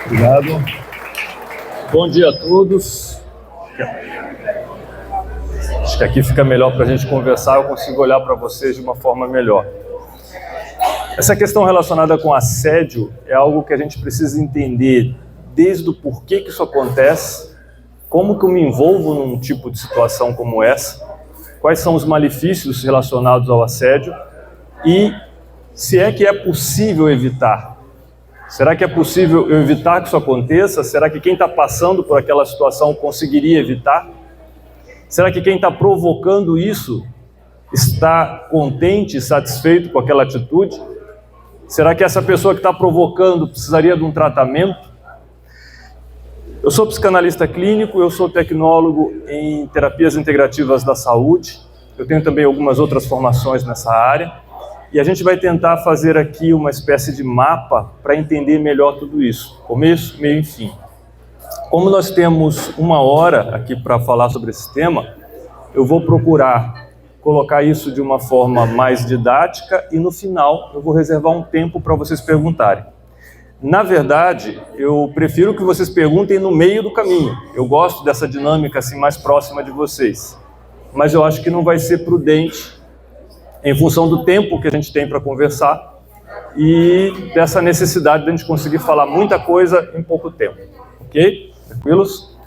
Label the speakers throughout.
Speaker 1: Obrigado. Bom dia a todos. Acho que aqui fica melhor para a gente conversar, eu consigo olhar para vocês de uma forma melhor. Essa questão relacionada com assédio é algo que a gente precisa entender desde o porquê que isso acontece, como que eu me envolvo num tipo de situação como essa, quais são os malefícios relacionados ao assédio e se é que é possível evitar. Será que é possível eu evitar que isso aconteça? Será que quem está passando por aquela situação conseguiria evitar? Será que quem está provocando isso está contente e satisfeito com aquela atitude? Será que essa pessoa que está provocando precisaria de um tratamento? Eu sou psicanalista clínico, eu sou tecnólogo em terapias integrativas da saúde, eu tenho também algumas outras formações nessa área, e a gente vai tentar fazer aqui uma espécie de mapa para entender melhor tudo isso, começo, meio e fim. Como nós temos 1 hora aqui para falar sobre esse tema, eu vou procurar colocar isso de uma forma mais didática e no final eu vou reservar um tempo para vocês perguntarem. Na verdade, eu prefiro que vocês perguntem no meio do caminho. Eu gosto dessa dinâmica assim mais próxima de vocês. Mas eu acho que não vai ser prudente em função do tempo que a gente tem para conversar e dessa necessidade de a gente conseguir falar muita coisa em pouco tempo. Ok? Tranquilos?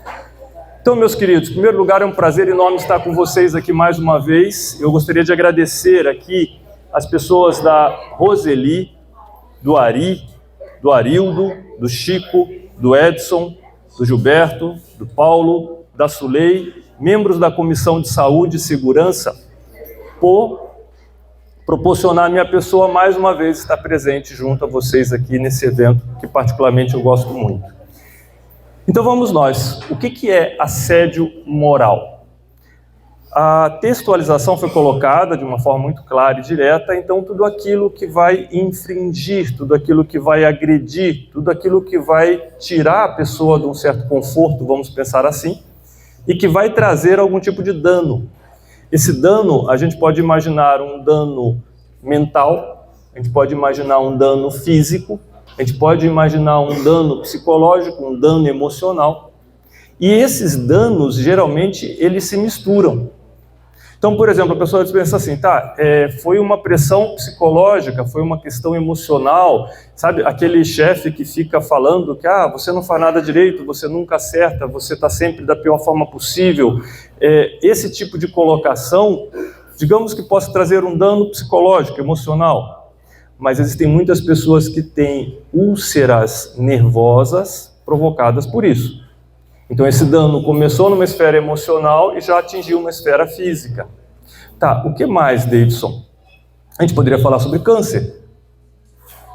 Speaker 1: Então, meus queridos, em primeiro lugar, é um prazer enorme estar com vocês aqui mais uma vez. Eu gostaria de agradecer aqui as pessoas da Roseli, do Ari, do Arildo, do Chico, do Edson, do Gilberto, do Paulo, da Sulei, membros da Comissão de Saúde e Segurança, por proporcionar a minha pessoa mais uma vez estar presente junto a vocês aqui nesse evento que particularmente eu gosto muito. Então vamos nós. O que é assédio moral? A textualização foi colocada de uma forma muito clara e direta, então tudo aquilo que vai infringir, tudo aquilo que vai agredir, tudo aquilo que vai tirar a pessoa de um certo conforto, vamos pensar assim, e que vai trazer algum tipo de dano. Esse dano, a gente pode imaginar um dano mental, a gente pode imaginar um dano físico, a gente pode imaginar um dano psicológico, um dano emocional, e esses danos, geralmente, eles se misturam. Então, por exemplo, a pessoa pensa assim, foi uma pressão psicológica, foi uma questão emocional, sabe, aquele chefe que fica falando que você não faz nada direito, você nunca acerta, você está sempre da pior forma possível. Esse tipo de colocação, digamos que possa trazer um dano psicológico, emocional, mas existem muitas pessoas que têm úlceras nervosas provocadas por isso. Então esse dano começou numa esfera emocional e já atingiu uma esfera física. O que mais, Davidson? A gente poderia falar sobre câncer.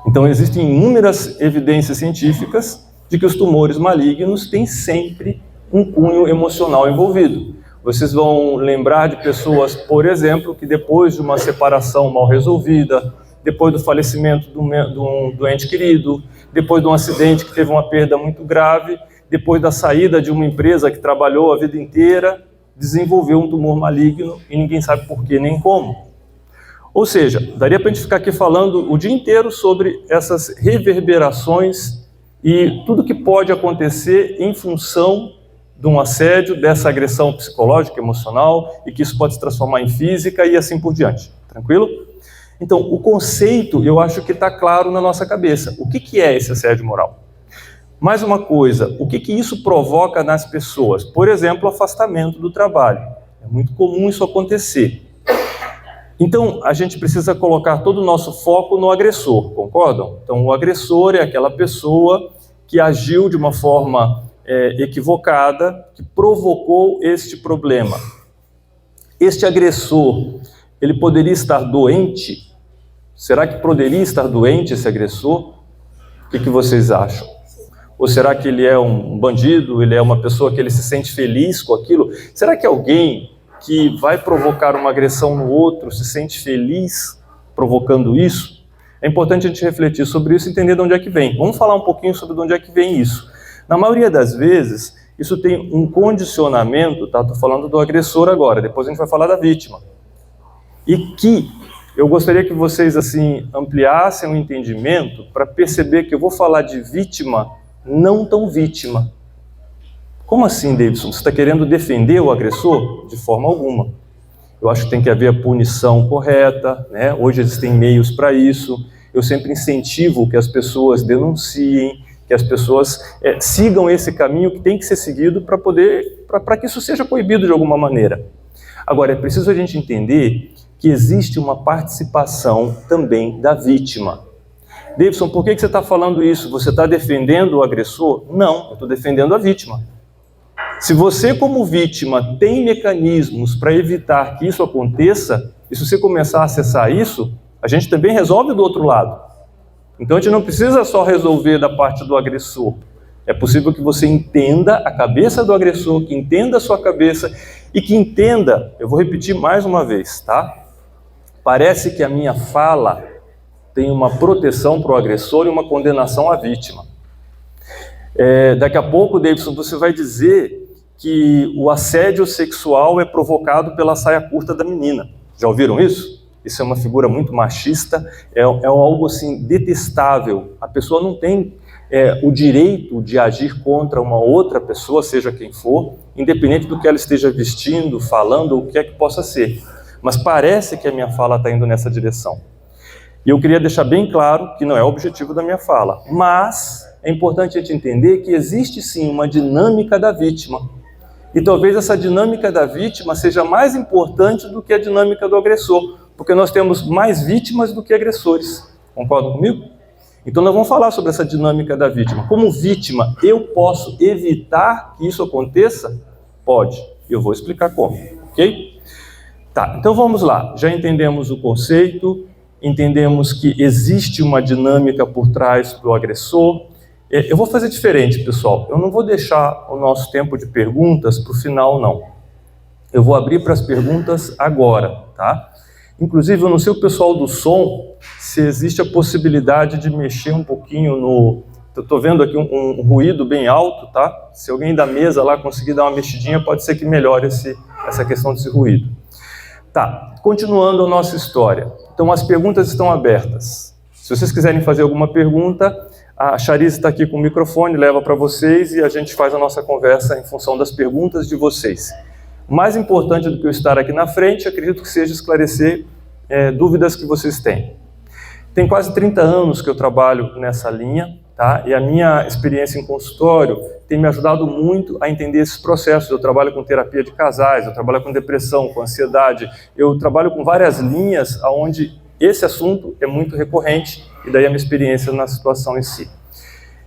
Speaker 1: Então existem inúmeras evidências científicas de que os tumores malignos têm sempre um cunho emocional envolvido. Vocês vão lembrar de pessoas, por exemplo, que depois de uma separação mal resolvida, depois do falecimento de um doente querido, depois de um acidente que teve uma perda muito grave, depois da saída de uma empresa que trabalhou a vida inteira, desenvolveu um tumor maligno e ninguém sabe por que nem como. Ou seja, daria para a gente ficar aqui falando o dia inteiro sobre essas reverberações e tudo que pode acontecer em função de um assédio, dessa agressão psicológica, emocional, e que isso pode se transformar em física e assim por diante. Tranquilo? Então, o conceito, eu acho que está claro na nossa cabeça. O que é esse assédio moral? Mais uma coisa, o que isso provoca nas pessoas? Por exemplo, o afastamento do trabalho. É muito comum isso acontecer. Então, a gente precisa colocar todo o nosso foco no agressor, concordam? Então, o agressor é aquela pessoa que agiu de uma forma equivocada, que provocou este problema. Este agressor, ele poderia estar doente? Será que poderia estar doente esse agressor? O que vocês acham? Ou será que ele é um bandido, ele é uma pessoa que ele se sente feliz com aquilo? Será que alguém que vai provocar uma agressão no outro se sente feliz provocando isso? É importante a gente refletir sobre isso e entender de onde é que vem. Vamos falar um pouquinho sobre de onde é que vem isso. Na maioria das vezes, isso tem um condicionamento, estou falando do agressor agora, depois a gente vai falar da vítima. E que eu gostaria que vocês ampliassem o entendimento para perceber que eu vou falar de vítima não tão vítima. Como assim, Davidson? Você está querendo defender o agressor? De forma alguma. Eu acho que tem que haver a punição correta, né? Hoje existem meios para isso. Eu sempre incentivo que as pessoas denunciem, que as pessoas sigam esse caminho que tem que ser seguido para que isso seja proibido de alguma maneira. Agora, é preciso a gente entender que existe uma participação também da vítima. Davidson, por que você está falando isso? Você está defendendo o agressor? Não, eu estou defendendo a vítima. Se você, como vítima, tem mecanismos para evitar que isso aconteça, e se você começar a acessar isso, a gente também resolve do outro lado. Então a gente não precisa só resolver da parte do agressor. É possível que você entenda a cabeça do agressor, que entenda a sua cabeça e que entenda, eu vou repetir mais uma vez, tá? Parece que a minha fala tem uma proteção para o agressor e uma condenação à vítima. Daqui a pouco, Davidson, você vai dizer que o assédio sexual é provocado pela saia curta da menina. Já ouviram isso? Isso é uma figura muito machista, é algo assim detestável. A pessoa não tem o direito de agir contra uma outra pessoa, seja quem for, independente do que ela esteja vestindo, falando, ou o que é que possa ser. Mas parece que a minha fala está indo nessa direção. E eu queria deixar bem claro que não é o objetivo da minha fala, mas é importante a gente entender que existe sim uma dinâmica da vítima. E talvez essa dinâmica da vítima seja mais importante do que a dinâmica do agressor, porque nós temos mais vítimas do que agressores. Concordam comigo? Então nós vamos falar sobre essa dinâmica da vítima. Como vítima, eu posso evitar que isso aconteça? Pode. Eu vou explicar como, ok? Tá, então vamos lá. Já entendemos o conceito, entendemos que existe uma dinâmica por trás do agressor. Eu vou fazer diferente, pessoal. Eu não vou deixar o nosso tempo de perguntas para o final, não. Eu vou abrir para as perguntas agora, tá? Inclusive, eu não sei o pessoal do som, se existe a possibilidade de mexer um pouquinho no... Eu estou vendo aqui um ruído bem alto, tá? Se alguém da mesa lá conseguir dar uma mexidinha, pode ser que melhore essa questão desse ruído. Tá, continuando a nossa história. Então, as perguntas estão abertas. Se vocês quiserem fazer alguma pergunta, a Charize está aqui com o microfone, leva para vocês e a gente faz a nossa conversa em função das perguntas de vocês. Mais importante do que eu estar aqui na frente, acredito que seja esclarecer dúvidas que vocês têm. Tem quase 30 anos que eu trabalho nessa linha, tá? E a minha experiência em consultório tem me ajudado muito a entender esses processos. Eu trabalho com terapia de casais, eu trabalho com depressão, com ansiedade, eu trabalho com várias linhas onde esse assunto é muito recorrente e daí a minha experiência na situação em si.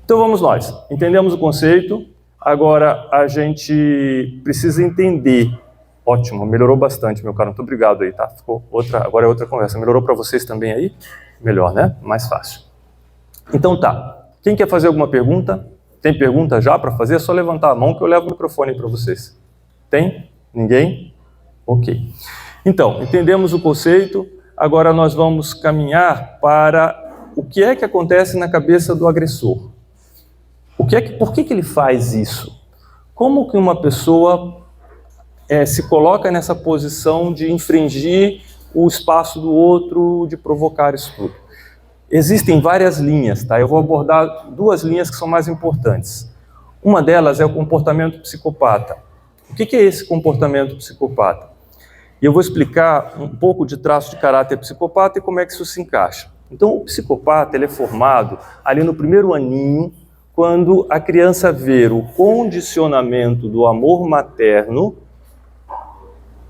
Speaker 1: Então vamos nós, entendemos o conceito, agora a gente precisa entender. Ótimo, melhorou bastante, meu caro, muito obrigado aí, tá? Agora é outra conversa. Melhorou para vocês também aí? Melhor, né? Mais fácil. Então tá, quem quer fazer alguma pergunta? Tem pergunta já para fazer? É só levantar a mão que eu levo o microfone para vocês. Tem? Ninguém? Ok. Então, entendemos o conceito, agora nós vamos caminhar para o que é que acontece na cabeça do agressor. Por que ele faz isso? Como que uma pessoa se coloca nessa posição de infringir o espaço do outro, de provocar isso tudo? Existem várias linhas, tá? Eu vou abordar duas linhas que são mais importantes. Uma delas é o comportamento psicopata. O que é esse comportamento psicopata? E eu vou explicar um pouco de traço de caráter psicopata e como é que isso se encaixa. Então, o psicopata ele é formado ali no primeiro aninho, quando a criança vê o condicionamento do amor materno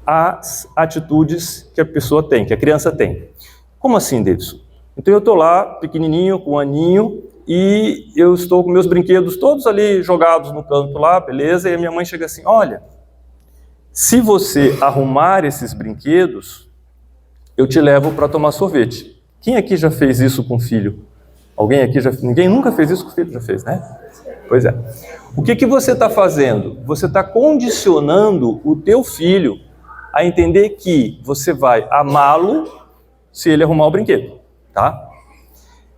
Speaker 1: às atitudes que a pessoa tem, que a criança tem. Como assim, Davidson? Então eu estou lá, pequenininho, com um aninho, e eu estou com meus brinquedos todos ali jogados no canto lá, beleza? E a minha mãe chega assim, olha, se você arrumar esses brinquedos, eu te levo para tomar sorvete. Quem aqui já fez isso com o filho? Alguém aqui já... Ninguém nunca fez isso com o filho? Já fez, né? Pois é. O que você está fazendo? Você está condicionando o teu filho a entender que você vai amá-lo se ele arrumar o brinquedo, tá?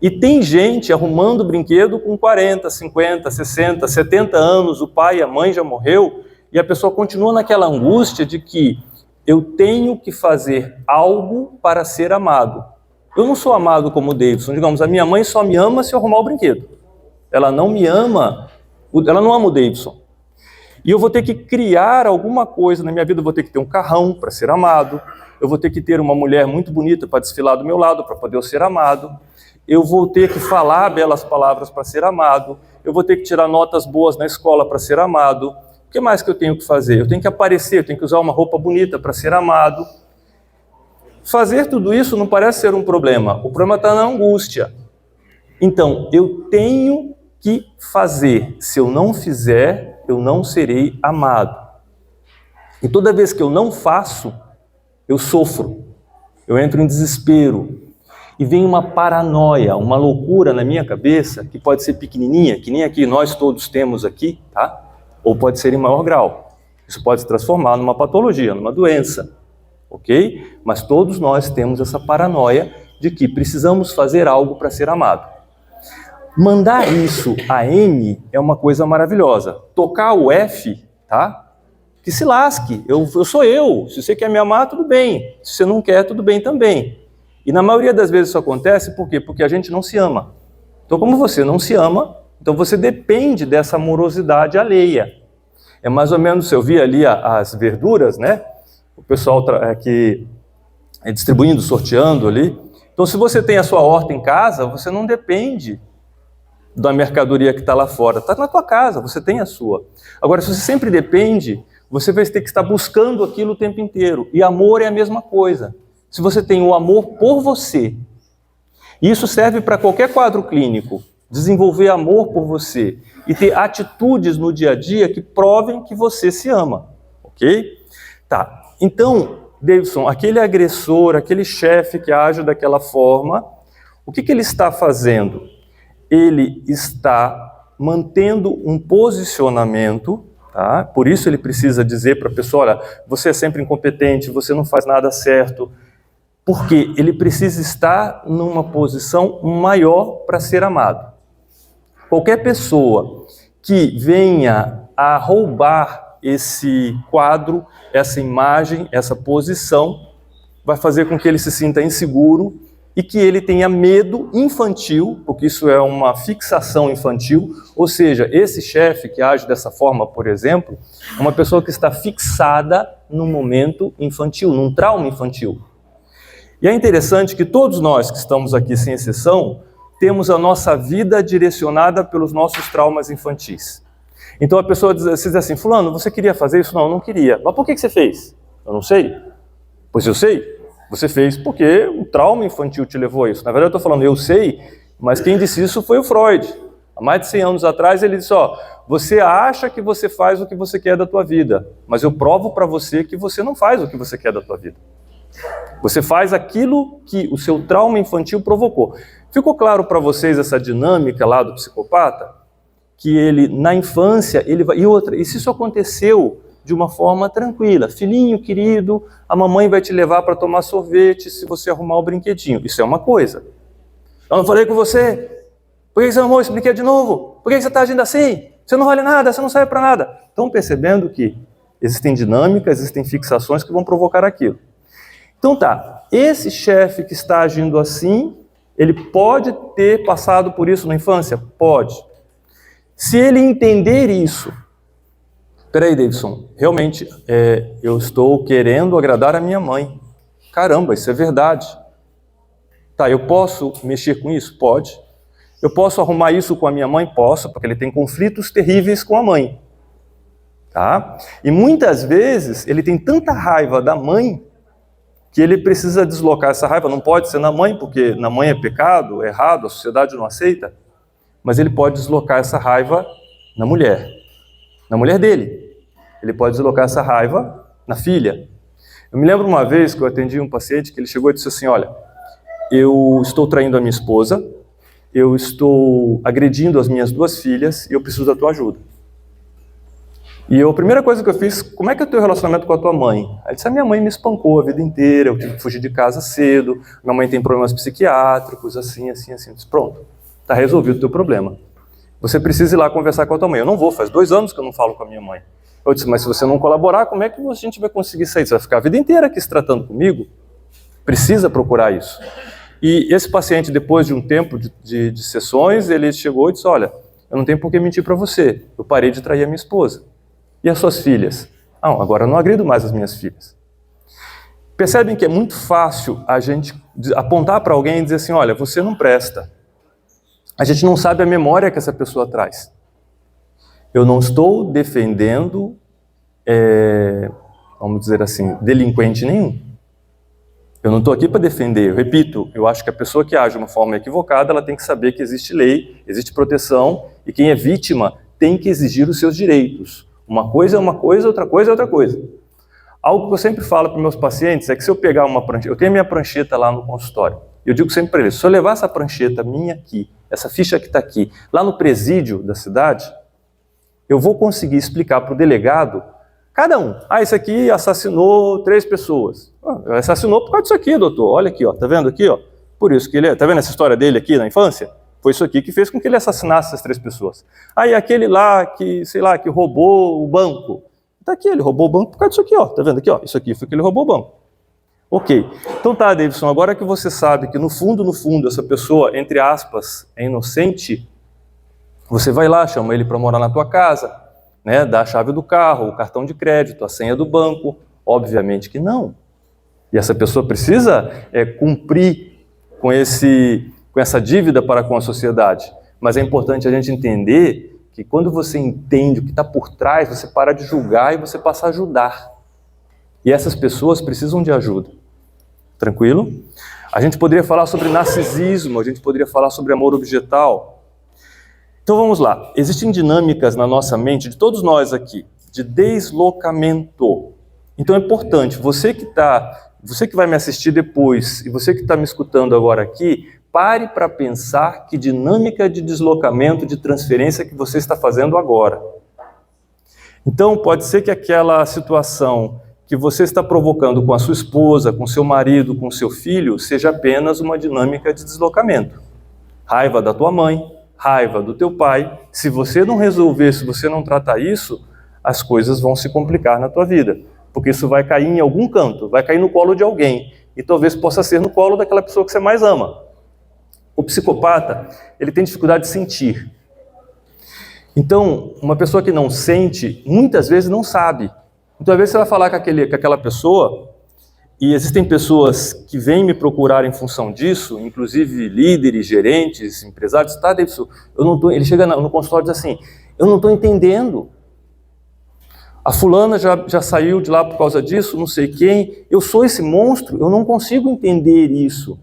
Speaker 1: E tem gente arrumando brinquedo com 40, 50, 60, 70 anos, o pai e a mãe já morreu, e a pessoa continua naquela angústia de que eu tenho que fazer algo para ser amado. Eu não sou amado como o Davidson, digamos, a minha mãe só me ama se eu arrumar o brinquedo. ela não me ama, ela não ama o Davidson. E eu vou ter que criar alguma coisa na minha vida, eu vou ter que ter um carrão para ser amado, eu vou ter que ter uma mulher muito bonita para desfilar do meu lado, para poder eu ser amado, eu vou ter que falar belas palavras para ser amado, eu vou ter que tirar notas boas na escola para ser amado. O que mais que eu tenho que fazer? Eu tenho que aparecer, eu tenho que usar uma roupa bonita para ser amado. Fazer tudo isso não parece ser um problema, o problema está na angústia. Então, eu tenho que fazer, se eu não fizer, eu não serei amado. E toda vez que eu não faço, eu sofro, eu entro em desespero, e vem uma paranoia, uma loucura na minha cabeça, que pode ser pequenininha, que nem aqui nós todos temos aqui, tá? Ou pode ser em maior grau. Isso pode se transformar numa patologia, numa doença, ok? Mas todos nós temos essa paranoia de que precisamos fazer algo para ser amado. Mandar isso a M é uma coisa maravilhosa. Tocar o F, tá? Que se lasque, eu sou eu. Se você quer me amar, tudo bem. Se você não quer, tudo bem também. E na maioria das vezes isso acontece, por quê? Porque a gente não se ama. Então, como você não se ama, então você depende dessa amorosidade alheia. É mais ou menos, eu vi ali as verduras, né? O pessoal que é distribuindo, sorteando ali. Então, se você tem a sua horta em casa, você não depende da mercadoria que está lá fora. Está na tua casa, você tem a sua. Agora, se você sempre depende, você vai ter que estar buscando aquilo o tempo inteiro. E amor é a mesma coisa. Se você tem o amor por você, e isso serve para qualquer quadro clínico, desenvolver amor por você e ter atitudes no dia a dia que provem que você se ama, ok? Tá, então, Davidson, aquele agressor, aquele chefe que age daquela forma, o que ele está fazendo? Ele está mantendo um posicionamento, tá? Por isso ele precisa dizer para a pessoa, olha, você é sempre incompetente, você não faz nada certo, porque ele precisa estar numa posição maior para ser amado. Qualquer pessoa que venha a roubar esse quadro, essa imagem, essa posição, vai fazer com que ele se sinta inseguro e que ele tenha medo infantil, porque isso é uma fixação infantil, ou seja, esse chefe que age dessa forma, por exemplo, é uma pessoa que está fixada num momento infantil, num trauma infantil. E é interessante que todos nós que estamos aqui, sem exceção, temos a nossa vida direcionada pelos nossos traumas infantis. Então a pessoa diz assim, fulano, você queria fazer isso? Não, eu não queria. Mas por que você fez? Eu não sei. Pois eu sei. Você fez porque o trauma infantil te levou a isso. Na verdade eu estou falando, eu sei, mas quem disse isso foi o Freud. Há mais de 100 anos atrás ele disse, ó, você acha que você faz o que você quer da tua vida, mas eu provo para você que você não faz o que você quer da tua vida. Você faz aquilo que o seu trauma infantil provocou. Ficou claro para vocês essa dinâmica lá do psicopata? Que ele, na infância, ele vai... E se isso aconteceu de uma forma tranquila, filhinho querido, a mamãe vai te levar para tomar sorvete se você arrumar o brinquedinho. Isso é uma coisa. Eu não falei com você? Por que você arrumou esse brinquedo de novo? Por que você está agindo assim? Você não vale nada, você não serve para nada. Estão percebendo que existem dinâmicas, existem fixações que vão provocar aquilo. Então tá, esse chefe que está agindo assim, ele pode ter passado por isso na infância? Pode. Se ele entender isso, peraí, Davidson, realmente eu estou querendo agradar a minha mãe. Caramba, isso é verdade. Tá, eu posso mexer com isso? Pode. Eu posso arrumar isso com a minha mãe? Posso, porque ele tem conflitos terríveis com a mãe. Tá? E muitas vezes ele tem tanta raiva da mãe que ele precisa deslocar essa raiva. Não pode ser na mãe, porque na mãe é pecado, é errado, a sociedade não aceita. Mas ele pode deslocar essa raiva na mulher dele. Ele pode deslocar essa raiva na filha. Eu me lembro uma vez que eu atendi um paciente que ele chegou e disse assim, olha, eu estou traindo a minha esposa, eu estou agredindo as minhas 2 filhas e eu preciso da tua ajuda. E a primeira coisa que eu fiz, como é que é o teu relacionamento com a tua mãe? Aí disse, a minha mãe me espancou a vida inteira, eu tive que fugir de casa cedo, minha mãe tem problemas psiquiátricos, assim. Eu disse, pronto, está resolvido o teu problema. Você precisa ir lá conversar com a tua mãe. Eu não vou, faz 2 anos que eu não falo com a minha mãe. Eu disse, mas se você não colaborar, como é que a gente vai conseguir sair? Você vai ficar a vida inteira aqui se tratando comigo? Precisa procurar isso. E esse paciente, depois de um tempo de sessões, ele chegou e disse, olha, eu não tenho por que mentir para você. Eu parei de trair a minha esposa. E as suas filhas? Não, agora eu não agrido mais as minhas filhas. Percebem que é muito fácil a gente apontar para alguém e dizer assim, olha, você não presta. A gente não sabe a memória que essa pessoa traz. Eu não estou defendendo, vamos dizer assim, delinquente nenhum. Eu não estou aqui para defender, eu repito, eu acho que a pessoa que age de uma forma equivocada, ela tem que saber que existe lei, existe proteção, e quem é vítima tem que exigir os seus direitos. Uma coisa é uma coisa, outra coisa é outra coisa. Algo que eu sempre falo para meus pacientes é que se eu pegar uma prancheta, eu tenho a minha prancheta lá no consultório, eu digo sempre para eles, se eu levar essa prancheta minha aqui, essa ficha que está aqui, lá no presídio da cidade, eu vou conseguir explicar para o delegado, cada um, esse aqui assassinou 3 pessoas. Assassinou por causa disso aqui, doutor, olha aqui, ó, tá vendo aqui, ó? Por isso que ele, tá vendo essa história dele aqui na infância? Foi isso aqui que fez com que ele assassinasse essas 3 pessoas. Aí aquele lá que, sei lá, que roubou o banco, tá aqui, ele roubou o banco por causa disso aqui, ó, tá vendo aqui, ó? Isso aqui foi que ele roubou o banco. Ok, então tá, Davidson, agora que você sabe que no fundo, essa pessoa, entre aspas, é inocente, você vai lá, chama ele para morar na tua casa, né, dá a chave do carro, o cartão de crédito, a senha do banco, obviamente que não. E essa pessoa precisa cumprir com essa dívida para com a sociedade. Mas é importante a gente entender que quando você entende o que está por trás, você para de julgar e você passa a ajudar. E essas pessoas precisam de ajuda. Tranquilo? A gente poderia falar sobre narcisismo, a gente poderia falar sobre amor objetal. Então vamos lá. Existem dinâmicas na nossa mente, de todos nós aqui, de deslocamento. Então é importante, você que vai me assistir depois, e você que está me escutando agora aqui, pare para pensar que dinâmica de deslocamento, de transferência que você está fazendo agora. Então pode ser que aquela situação que você está provocando com a sua esposa, com seu marido, com seu filho, seja apenas uma dinâmica de deslocamento. Raiva da tua mãe, raiva do teu pai. Se você não resolver, se você não tratar isso, as coisas vão se complicar na tua vida. Porque isso vai cair em algum canto, vai cair no colo de alguém. E talvez possa ser no colo daquela pessoa que você mais ama. O psicopata, ele tem dificuldade de sentir. Então, uma pessoa que não sente, muitas vezes não sabe. Então, às vezes você vai falar com aquela pessoa, e existem pessoas que vêm me procurar em função disso, inclusive líderes, gerentes, empresários, tá, Davidson, ele chega no consultório e diz assim, eu não estou entendendo. A fulana já saiu de lá por causa disso, não sei quem, eu sou esse monstro, eu não consigo entender isso.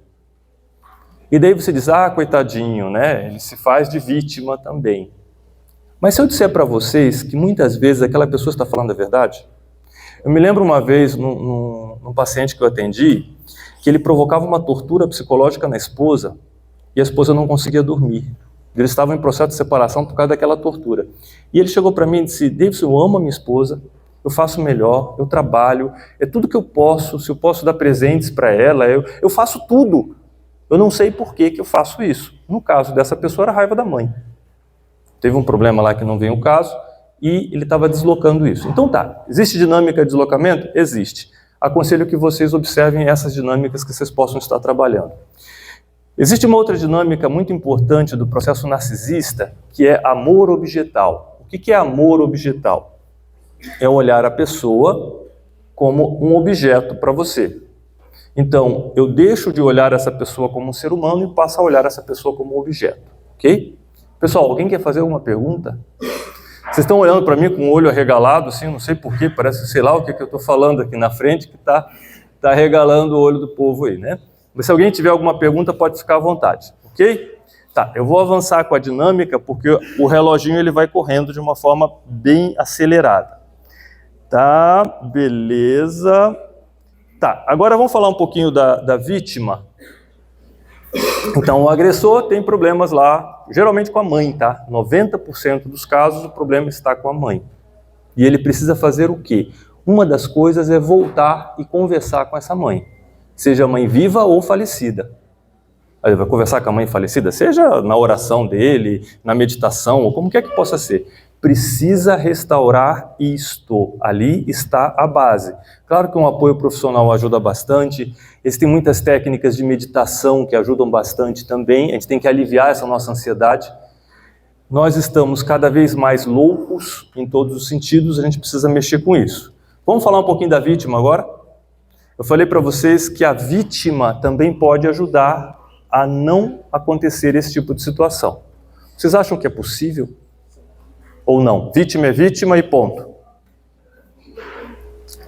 Speaker 1: E daí você diz, coitadinho, né? Ele se faz de vítima também. Mas se eu disser para vocês que muitas vezes aquela pessoa está falando a verdade, eu me lembro uma vez, num paciente que eu atendi, que ele provocava uma tortura psicológica na esposa, e a esposa não conseguia dormir. Eles estavam em processo de separação por causa daquela tortura. E ele chegou para mim e disse, Davidson, eu amo a minha esposa, eu faço o melhor, eu trabalho, é tudo que eu posso, se eu posso dar presentes para ela, eu faço tudo. Eu não sei por que eu faço isso. No caso dessa pessoa era a raiva da mãe. Teve um problema lá que não vem o caso, e ele estava deslocando isso. Então tá, existe dinâmica de deslocamento? Existe. Aconselho que vocês observem essas dinâmicas que vocês possam estar trabalhando. Existe uma outra dinâmica muito importante do processo narcisista, que é amor objetal. O que é amor objetal? É olhar a pessoa como um objeto para você. Então, eu deixo de olhar essa pessoa como um ser humano e passo a olhar essa pessoa como um objeto. Ok? Pessoal, alguém quer fazer alguma pergunta? Vocês estão olhando para mim com o olho arregalado, assim, não sei porquê, parece, sei lá o que eu estou falando aqui na frente, que está arregalando o olho do povo aí, né? Mas se alguém tiver alguma pergunta, pode ficar à vontade, ok? Tá, eu vou avançar com a dinâmica, porque o reloginho ele vai correndo de uma forma bem acelerada. Tá, beleza. Tá, agora vamos falar um pouquinho da vítima. Então, o agressor tem problemas lá, geralmente com a mãe, tá? 90% dos casos o problema está com a mãe. E ele precisa fazer o quê? Uma das coisas é voltar e conversar com essa mãe. Seja a mãe viva ou falecida. Ele vai conversar com a mãe falecida, seja na oração dele, na meditação, ou como quer que possa ser. Precisa restaurar isto. Ali está a base. Claro que um apoio profissional ajuda bastante. Existem muitas técnicas de meditação que ajudam bastante também. A gente tem que aliviar essa nossa ansiedade. nós estamos cada vez mais loucos em todos os sentidos, a gente precisa mexer com isso. Vamos falar um pouquinho da vítima agora? Eu falei para vocês que a vítima também pode ajudar a não acontecer esse tipo de situação. Vocês acham que é possível? Ou não? Vítima é vítima e ponto.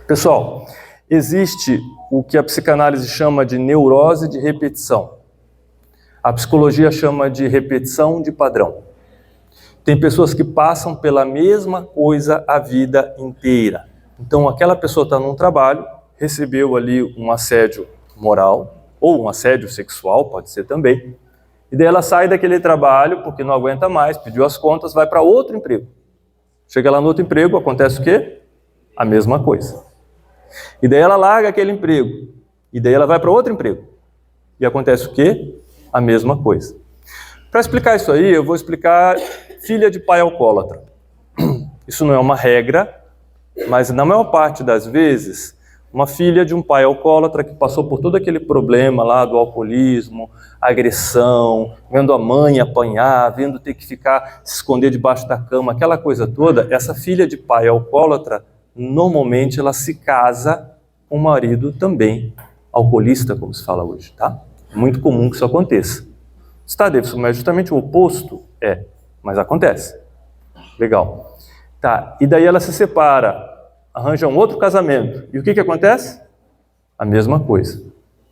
Speaker 1: Pessoal, existe o que a psicanálise chama de neurose de repetição. A psicologia chama de repetição de padrão. Tem pessoas que passam pela mesma coisa a vida inteira. Então, aquela pessoa está num trabalho, recebeu ali um assédio moral, ou um assédio sexual, pode ser também, e daí ela sai daquele trabalho porque não aguenta mais, pediu as contas, vai para outro emprego. Chega lá no outro emprego, acontece o quê? A mesma coisa. E daí ela larga aquele emprego, e daí ela vai para outro emprego. E acontece o quê? A mesma coisa. Para explicar isso aí, eu vou explicar filha de pai alcoólatra. Isso não é uma regra, mas na maior parte das vezes, uma filha de um pai alcoólatra que passou por todo aquele problema lá do alcoolismo, agressão, vendo a mãe apanhar, vendo ter que ficar, se esconder debaixo da cama, aquela coisa toda, essa filha de pai alcoólatra, normalmente ela se casa com um marido também alcoolista, como se fala hoje, tá? É muito comum que isso aconteça. Está, Davidson, mas justamente o oposto é, mas acontece. Legal. Tá, e daí ela se separa, arranja um outro casamento. E o que acontece? A mesma coisa.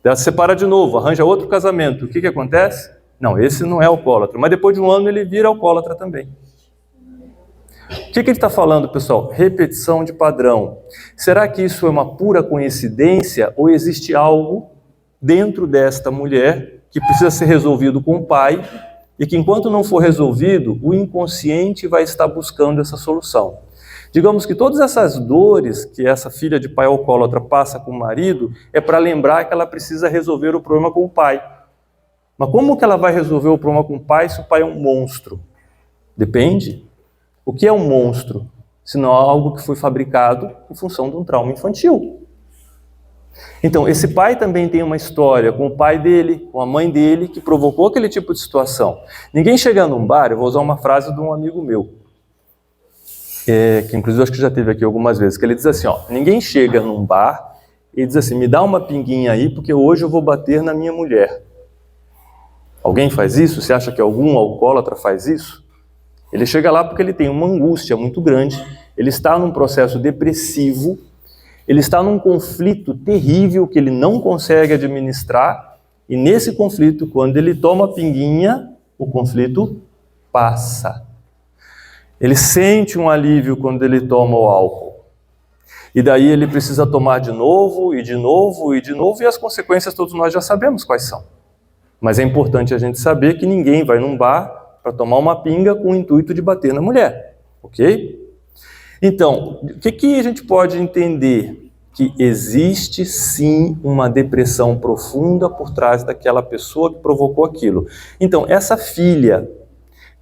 Speaker 1: Ela se separa de novo, arranja outro casamento. O que acontece? Não, esse não é alcoólatra, mas depois de um ano ele vira alcoólatra também. O que ele está falando, pessoal? Repetição de padrão. Será que isso é uma pura coincidência ou existe algo dentro desta mulher que precisa ser resolvido com o pai e que enquanto não for resolvido, o inconsciente vai estar buscando essa solução? Digamos que todas essas dores que essa filha de pai alcoólatra passa com o marido é para lembrar que ela precisa resolver o problema com o pai. Mas como que ela vai resolver o problema com o pai se o pai é um monstro? Depende. O que é um monstro? Senão algo que foi fabricado em função de um trauma infantil. Então, esse pai também tem uma história com o pai dele, com a mãe dele, que provocou aquele tipo de situação. Ninguém chega num bar, eu vou usar uma frase de um amigo meu, que inclusive eu acho que já teve aqui algumas vezes, que ele diz assim, ó, ninguém chega num bar e diz assim, me dá uma pinguinha aí porque hoje eu vou bater na minha mulher. Alguém faz isso? Você acha que algum alcoólatra faz isso? Ele chega lá porque ele tem uma angústia muito grande, ele está num processo depressivo, ele está num conflito terrível que ele não consegue administrar, e nesse conflito, quando ele toma a pinguinha, o conflito passa. Ele sente um alívio quando ele toma o álcool. E daí ele precisa tomar de novo, e de novo, e de novo, e as consequências todos nós já sabemos quais são. Mas é importante a gente saber que ninguém vai num bar para tomar uma pinga com o intuito de bater na mulher, ok? Então, o que a gente pode entender? Que existe sim uma depressão profunda por trás daquela pessoa que provocou aquilo. Então, essa filha,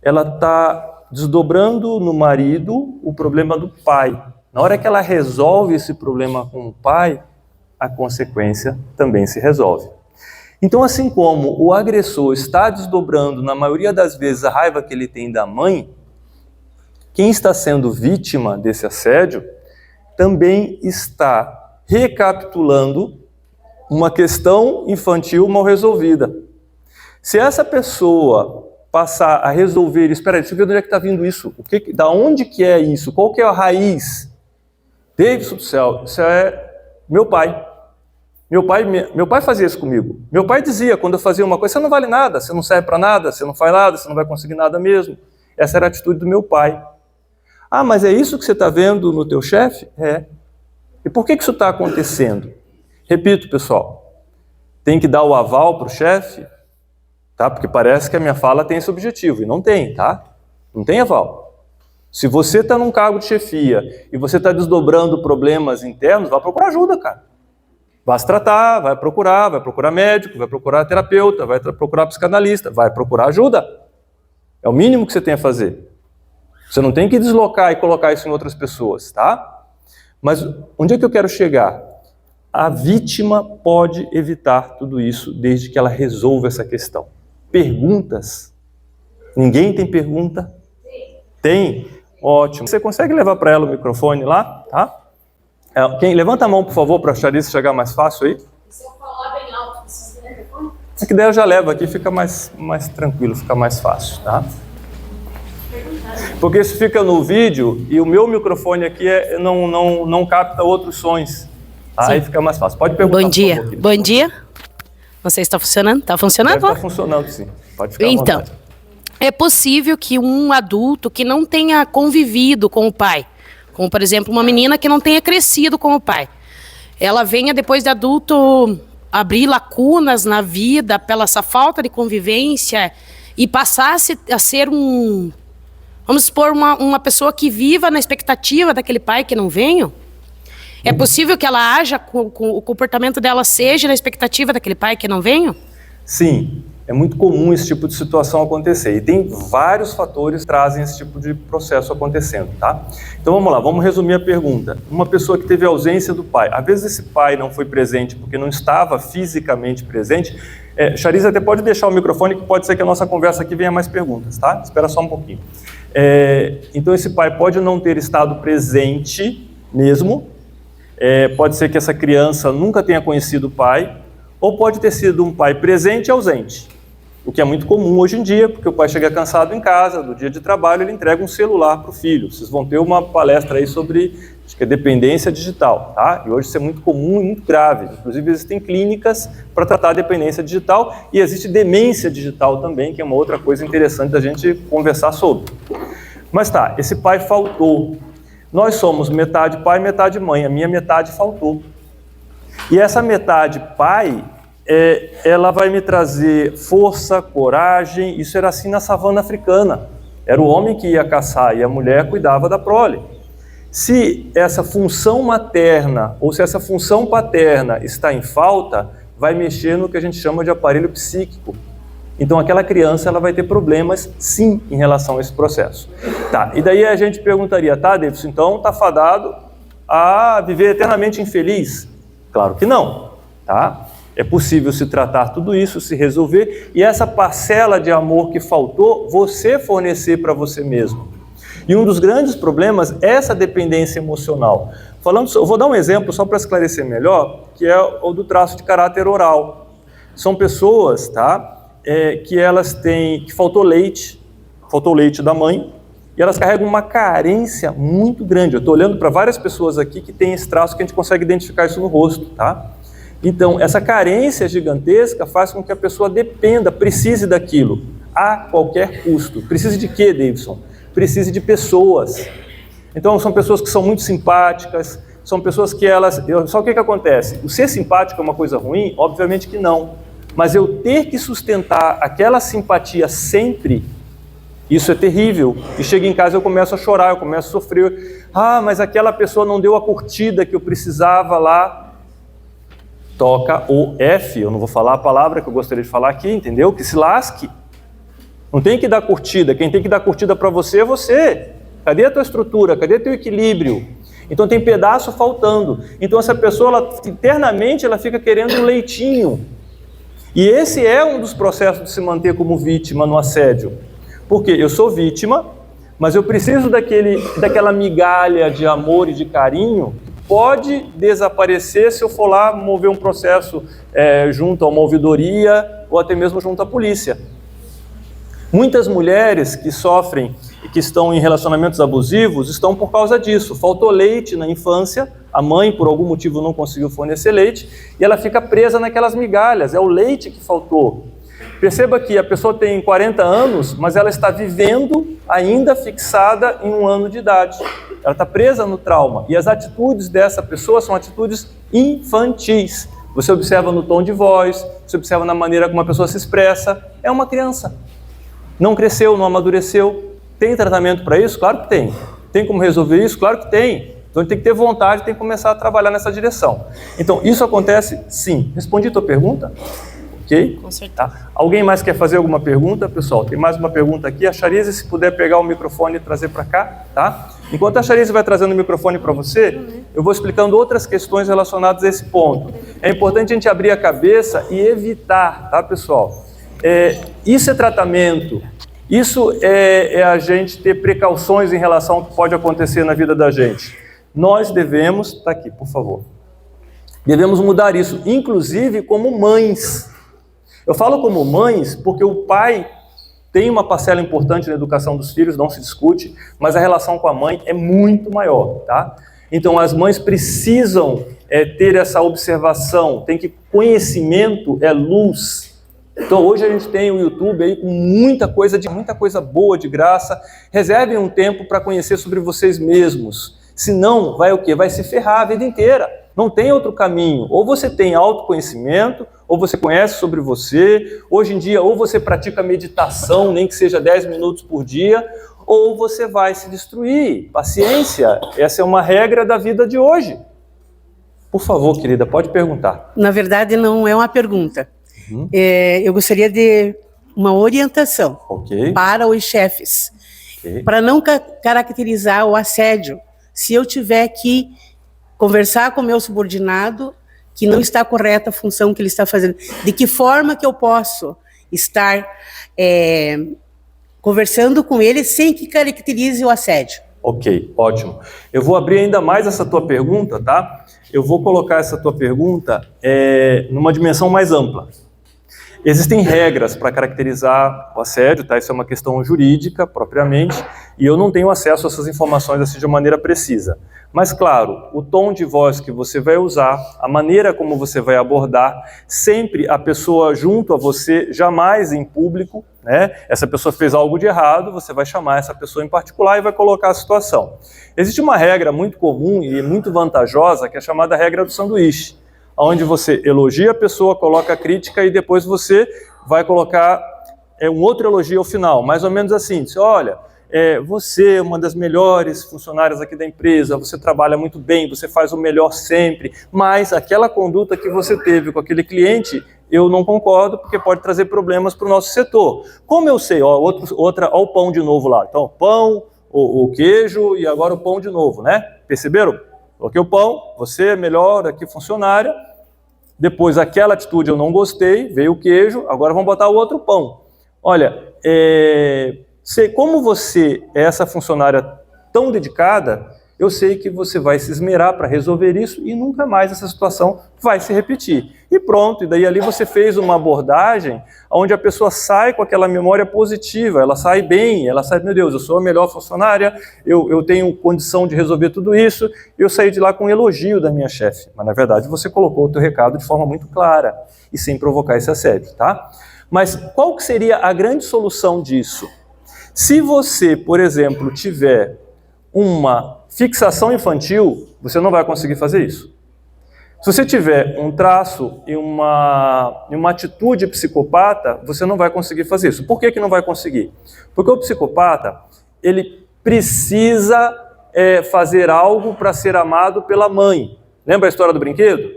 Speaker 1: ela está desdobrando no marido o problema do pai. Na hora que ela resolve esse problema com o pai, a consequência também se resolve. Então, assim como o agressor está desdobrando, na maioria das vezes, a raiva que ele tem da mãe, quem está sendo vítima desse assédio também está recapitulando uma questão infantil mal resolvida. Se essa pessoa passar a resolver, espera aí, deixa eu ver de onde é que está vindo isso, da onde que é isso, qual que é a raiz? Davidson do céu, isso é meu pai. Meu pai fazia isso comigo. Meu pai dizia, quando eu fazia uma coisa, você não vale nada, você não serve para nada, você não faz nada, você não vai conseguir nada mesmo. Essa era a atitude do meu pai. Ah, mas é isso que você está vendo no teu chefe? É. E por que isso está acontecendo? Repito, pessoal, tem que dar o aval para o chefe, tá? Porque parece que a minha fala tem esse objetivo, e não tem, tá? Não tem aval. Se você está num cargo de chefia e você está desdobrando problemas internos, vai procurar ajuda, cara. Vai se tratar, vai procurar médico, vai procurar terapeuta, vai procurar psicanalista, vai procurar ajuda. É o mínimo que você tem a fazer. Você não tem que deslocar e colocar isso em outras pessoas, tá? Mas onde é que eu quero chegar? A vítima pode evitar tudo isso desde que ela resolva essa questão. Perguntas? Ninguém tem pergunta? Tem? Ótimo. Você consegue levar para ela o microfone lá, tá? Levanta a mão, por favor, para a Charice chegar mais fácil aí.
Speaker 2: Se eu falar bem alto, precisa do microfone?
Speaker 1: É que daí eu já levo aqui, fica mais tranquilo, fica mais fácil, tá? Porque isso fica no vídeo e o meu microfone aqui não capta outros sons. Aí fica mais fácil. Pode perguntar.
Speaker 3: Bom dia.
Speaker 1: Favor,
Speaker 3: bom dia. Não sei se está funcionando. Está funcionando?
Speaker 1: Está funcionando, sim. Pode ficar à
Speaker 3: então,
Speaker 1: vontade.
Speaker 3: É possível que um adulto que não tenha convivido com o pai, como por exemplo uma menina que não tenha crescido com o pai, ela venha depois de adulto abrir lacunas na vida pela essa falta de convivência e passasse a ser vamos supor, uma pessoa que viva na expectativa daquele pai que não veio? É possível que ela haja, o comportamento dela seja na expectativa daquele pai que não veio?
Speaker 1: Sim, é muito comum esse tipo de situação acontecer. E tem vários fatores que trazem esse tipo de processo acontecendo, tá? Então vamos lá, vamos resumir a pergunta. Uma pessoa que teve ausência do pai, às vezes esse pai não foi presente porque não estava fisicamente presente. Charice, até pode deixar o microfone que pode ser que a nossa conversa aqui venha mais perguntas, tá? Espera só um pouquinho. Então esse pai pode não ter estado presente mesmo, pode ser que essa criança nunca tenha conhecido o pai, ou pode ter sido um pai presente e ausente, o que é muito comum hoje em dia, porque o pai chega cansado em casa, do dia de trabalho, ele entrega um celular para o filho. Vocês vão ter uma palestra aí sobre, acho que é dependência digital, tá? E hoje isso é muito comum e muito grave. Inclusive existem clínicas para tratar a dependência digital e existe demência digital também, que é uma outra coisa interessante da gente conversar sobre. Mas tá, esse pai faltou. Nós somos metade pai, metade mãe. A minha metade faltou. E essa metade pai, ela vai me trazer força, coragem. Isso era assim na savana africana. Era o homem que ia caçar e a mulher cuidava da prole. Se essa função materna ou se essa função paterna está em falta, vai mexer no que a gente chama de aparelho psíquico. Então aquela criança ela vai ter problemas sim em relação a esse processo. Tá, e daí a gente perguntaria, tá, Davidson, então está fadado a viver eternamente infeliz? Claro que não, tá? É possível se tratar tudo isso, se resolver, e essa parcela de amor que faltou, você fornecer para você mesmo. E um dos grandes problemas é essa dependência emocional. Eu vou dar um exemplo só para esclarecer melhor, que é o do traço de caráter oral. São pessoas, tá? Que faltou leite da mãe, e elas carregam uma carência muito grande. Eu estou olhando para várias pessoas aqui que têm esse traço que a gente consegue identificar isso no rosto, tá? Então, essa carência gigantesca faz com que a pessoa dependa, precise daquilo, a qualquer custo. Precise de quê, Davidson? Precise de pessoas. Então, são pessoas que são muito simpáticas, são pessoas que Só que o que acontece? O ser simpático é uma coisa ruim? Obviamente que não. Mas eu ter que sustentar aquela simpatia sempre, isso é terrível. E chego em casa eu começo a chorar, eu começo a sofrer. Ah, mas aquela pessoa não deu a curtida que eu precisava lá. Toca o F, eu não vou falar a palavra que eu gostaria de falar aqui, entendeu? Que se lasque. Não tem que dar curtida, quem tem que dar curtida para você é você. Cadê a tua estrutura? Cadê teu equilíbrio? Então tem pedaço faltando. Então essa pessoa, internamente, ela fica querendo um leitinho. E esse é um dos processos de se manter como vítima no assédio. Porque eu sou vítima, mas eu preciso daquela migalha de amor e de carinho. Pode desaparecer se eu for lá mover um processo junto a uma ouvidoria ou até mesmo junto à polícia. Muitas mulheres que sofrem e que estão em relacionamentos abusivos estão por causa disso. Faltou leite na infância, a mãe por algum motivo não conseguiu fornecer leite e ela fica presa naquelas migalhas, é o leite que faltou. Perceba que a pessoa tem 40 anos, mas ela está vivendo ainda fixada em 1 ano de idade. Ela está presa no trauma. E as atitudes dessa pessoa são atitudes infantis. Você observa no tom de voz, você observa na maneira como a pessoa se expressa. É uma criança. Não cresceu, não amadureceu. Tem tratamento para isso? Claro que tem. Tem como resolver isso? Claro que tem. Então tem que ter vontade, tem que começar a trabalhar nessa direção. Então isso acontece sim. Respondi a tua pergunta? Ok?
Speaker 3: Com certeza.
Speaker 1: Tá. Alguém mais quer fazer alguma pergunta, pessoal? Tem mais uma pergunta aqui. A Charize, se puder pegar o microfone e trazer para cá, tá? Enquanto a Charize vai trazendo o microfone para você, eu vou explicando outras questões relacionadas a esse ponto. É importante a gente abrir a cabeça e evitar, tá, pessoal? Isso é tratamento Isso é a gente ter precauções em relação ao que pode acontecer na vida da gente. Nós devemos, tá aqui, por favor, devemos mudar isso, inclusive como mães. Eu falo como mães porque o pai tem uma parcela importante na educação dos filhos, não se discute, mas a relação com a mãe é muito maior, tá? Então as mães precisam ter essa observação, tem que conhecimento é luz. Então hoje a gente tem o YouTube aí com muita coisa boa de graça. Reservem um tempo para conhecer sobre vocês mesmos. Senão vai o quê? Vai se ferrar a vida inteira. Não tem outro caminho. Ou você tem autoconhecimento, ou você conhece sobre você. Hoje em dia, ou você pratica meditação, nem que seja 10 minutos por dia, ou você vai se destruir. Paciência, essa é uma regra da vida de hoje. Por favor, querida, pode perguntar.
Speaker 4: Na verdade, não é uma pergunta. Eu gostaria de uma orientação para os chefes, para não caracterizar o assédio. Se eu tiver que conversar com o meu subordinado, que não está correta a função que ele está fazendo, de que forma que eu posso estar conversando com ele sem que caracterize o assédio?
Speaker 1: Ok, ótimo. Eu vou abrir ainda mais essa tua pergunta, tá? Eu vou colocar essa tua pergunta numa dimensão mais ampla. Existem regras para caracterizar o assédio, tá? Isso é uma questão jurídica, propriamente, e eu não tenho acesso a essas informações assim de maneira precisa. Mas, claro, o tom de voz que você vai usar, a maneira como você vai abordar, sempre a pessoa junto a você, jamais em público, né? Essa pessoa fez algo de errado, você vai chamar essa pessoa em particular e vai colocar a situação. Existe uma regra muito comum e muito vantajosa, que é a chamada regra do sanduíche, onde você elogia a pessoa, coloca a crítica e depois você vai colocar um outro elogio ao final, mais ou menos assim, diz, olha, você é uma das melhores funcionárias aqui da empresa, você trabalha muito bem, você faz o melhor sempre, mas aquela conduta que você teve com aquele cliente, eu não concordo, porque pode trazer problemas para o nosso setor. Como eu sei? Ó, o pão de novo lá. Então, pão, o queijo e agora o pão de novo, né? Perceberam? Coloquei o pão, você é melhor aqui funcionária, depois aquela atitude eu não gostei, veio o queijo, agora vamos botar o outro pão. Olha, como você é essa funcionária tão dedicada, eu sei que você vai se esmerar para resolver isso e nunca mais essa situação vai se repetir. E pronto, e daí ali você fez uma abordagem onde a pessoa sai com aquela memória positiva, ela sai bem, ela sai, meu Deus, eu sou a melhor funcionária, eu tenho condição de resolver tudo isso, e eu saí de lá com um elogio da minha chefe. Mas na verdade você colocou o teu recado de forma muito clara e sem provocar esse assédio, tá? Mas qual que seria a grande solução disso? Se você, por exemplo, tiver uma fixação infantil, você não vai conseguir fazer isso. Se você tiver um traço e uma atitude psicopata, você não vai conseguir fazer isso. Por que que não vai conseguir? Porque o psicopata, ele precisa fazer algo para ser amado pela mãe. Lembra a história do brinquedo?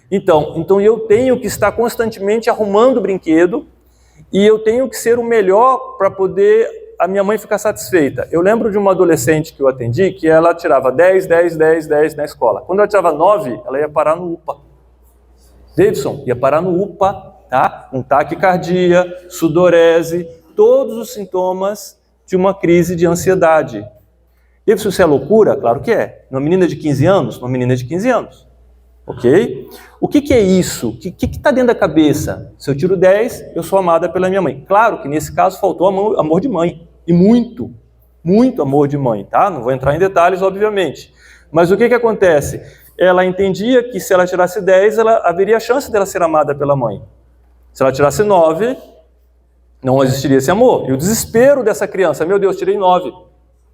Speaker 1: Então eu tenho que estar constantemente arrumando o brinquedo e eu tenho que ser o melhor para poder a minha mãe ficar satisfeita. Eu lembro de uma adolescente que eu atendi, que ela tirava 10, 10, 10, 10 na escola. Quando ela tirava 9, ela ia parar no UPA. Davidson, ia parar no UPA, tá? Um taquicardia, sudorese, todos os sintomas de uma crise de ansiedade. Davidson, isso é loucura? Claro que é. Uma menina de 15 anos? Uma menina de 15 anos. Ok? O que é isso? O que está dentro da cabeça? Se eu tiro 10, eu sou amada pela minha mãe. Claro que nesse caso faltou amor de mãe. E muito, muito amor de mãe, tá? Não vou entrar em detalhes, obviamente. Mas o que acontece? Ela entendia que se ela tirasse 10, ela haveria chance dela ser amada pela mãe. Se ela tirasse 9, não existiria esse amor. E o desespero dessa criança, meu Deus, tirei 9.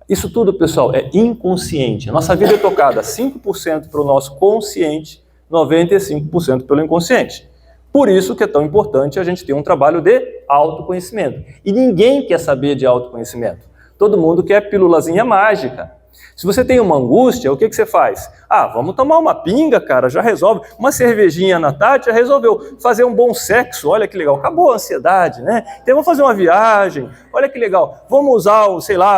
Speaker 1: Isso tudo, pessoal, é inconsciente. A nossa vida é tocada 5% para o nosso consciente, 95% pelo inconsciente. Por isso que é tão importante a gente ter um trabalho de autoconhecimento. E ninguém quer saber de autoconhecimento. Todo mundo quer pílulazinha mágica. Se você tem uma angústia, o que você faz? Ah, vamos tomar uma pinga, cara, já resolve. Uma cervejinha na tarde já resolveu. Fazer um bom sexo, olha que legal. Acabou a ansiedade, né? Então vamos fazer uma viagem, olha que legal. Vamos usar,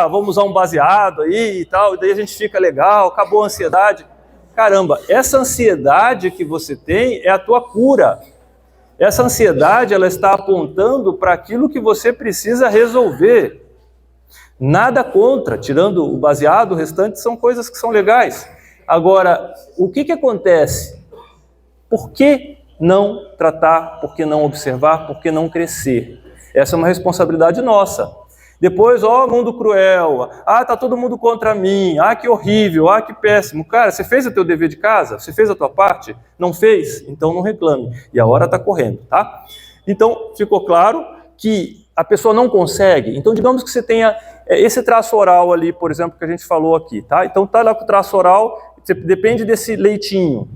Speaker 1: vamos usar um baseado aí e tal, e daí a gente fica legal, acabou a ansiedade. Caramba, essa ansiedade que você tem é a tua cura. Essa ansiedade, ela está apontando para aquilo que você precisa resolver. Nada contra, tirando o baseado, o restante são coisas que são legais. Agora, o que acontece? Por que não tratar? Por que não observar? Por que não crescer? Essa é uma responsabilidade nossa. Depois, mundo cruel, tá todo mundo contra mim, que horrível, que péssimo. Cara, você fez o teu dever de casa? Você fez a tua parte? Não fez? Então não reclame. E a hora está correndo, tá? Então, ficou claro que a pessoa não consegue. Então, digamos que você tenha esse traço oral ali, por exemplo, que a gente falou aqui, tá? Então, tá lá com o traço oral, você depende desse leitinho.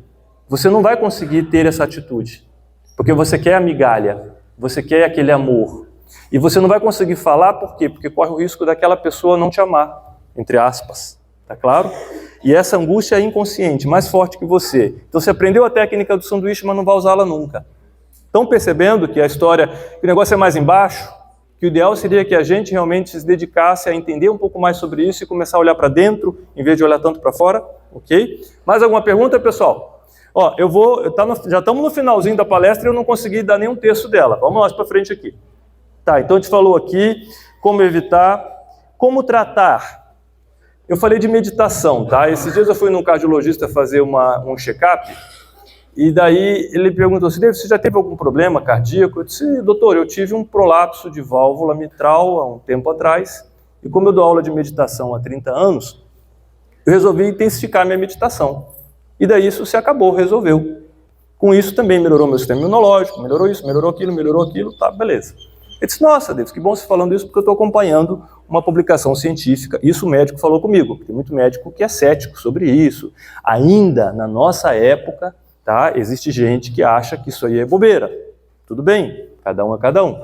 Speaker 1: Você não vai conseguir ter essa atitude, porque você quer a migalha, você quer aquele amor. E você não vai conseguir falar, por quê? Porque corre o risco daquela pessoa não te amar, entre aspas, tá claro? E essa angústia é inconsciente, mais forte que você. Então você aprendeu a técnica do sanduíche, mas não vai usá-la nunca. Estão percebendo que a história, que o negócio é mais embaixo? Que o ideal seria que a gente realmente se dedicasse a entender um pouco mais sobre isso e começar a olhar para dentro, em vez de olhar tanto para fora, ok? Mais alguma pergunta, pessoal? Já estamos no finalzinho da palestra e eu não consegui dar nenhum terço dela. Vamos mais para frente aqui. Tá, então a gente falou aqui como evitar, como tratar. Eu falei de meditação, tá? Esses dias eu fui num cardiologista fazer um check-up e daí ele perguntou assim, você já teve algum problema cardíaco? Eu disse, doutor, eu tive um prolapso de válvula mitral há um tempo atrás e como eu dou aula de meditação há 30 anos, eu resolvi intensificar minha meditação. E daí isso se acabou, resolveu. Com isso também melhorou meu sistema imunológico, melhorou isso, melhorou aquilo, tá, beleza. Eu disse, nossa, Deus, que bom você falando isso, porque eu estou acompanhando uma publicação científica. Isso o médico falou comigo, tem muito médico que é cético sobre isso. Ainda na nossa época, tá, existe gente que acha que isso aí é bobeira. Tudo bem, cada um é cada um.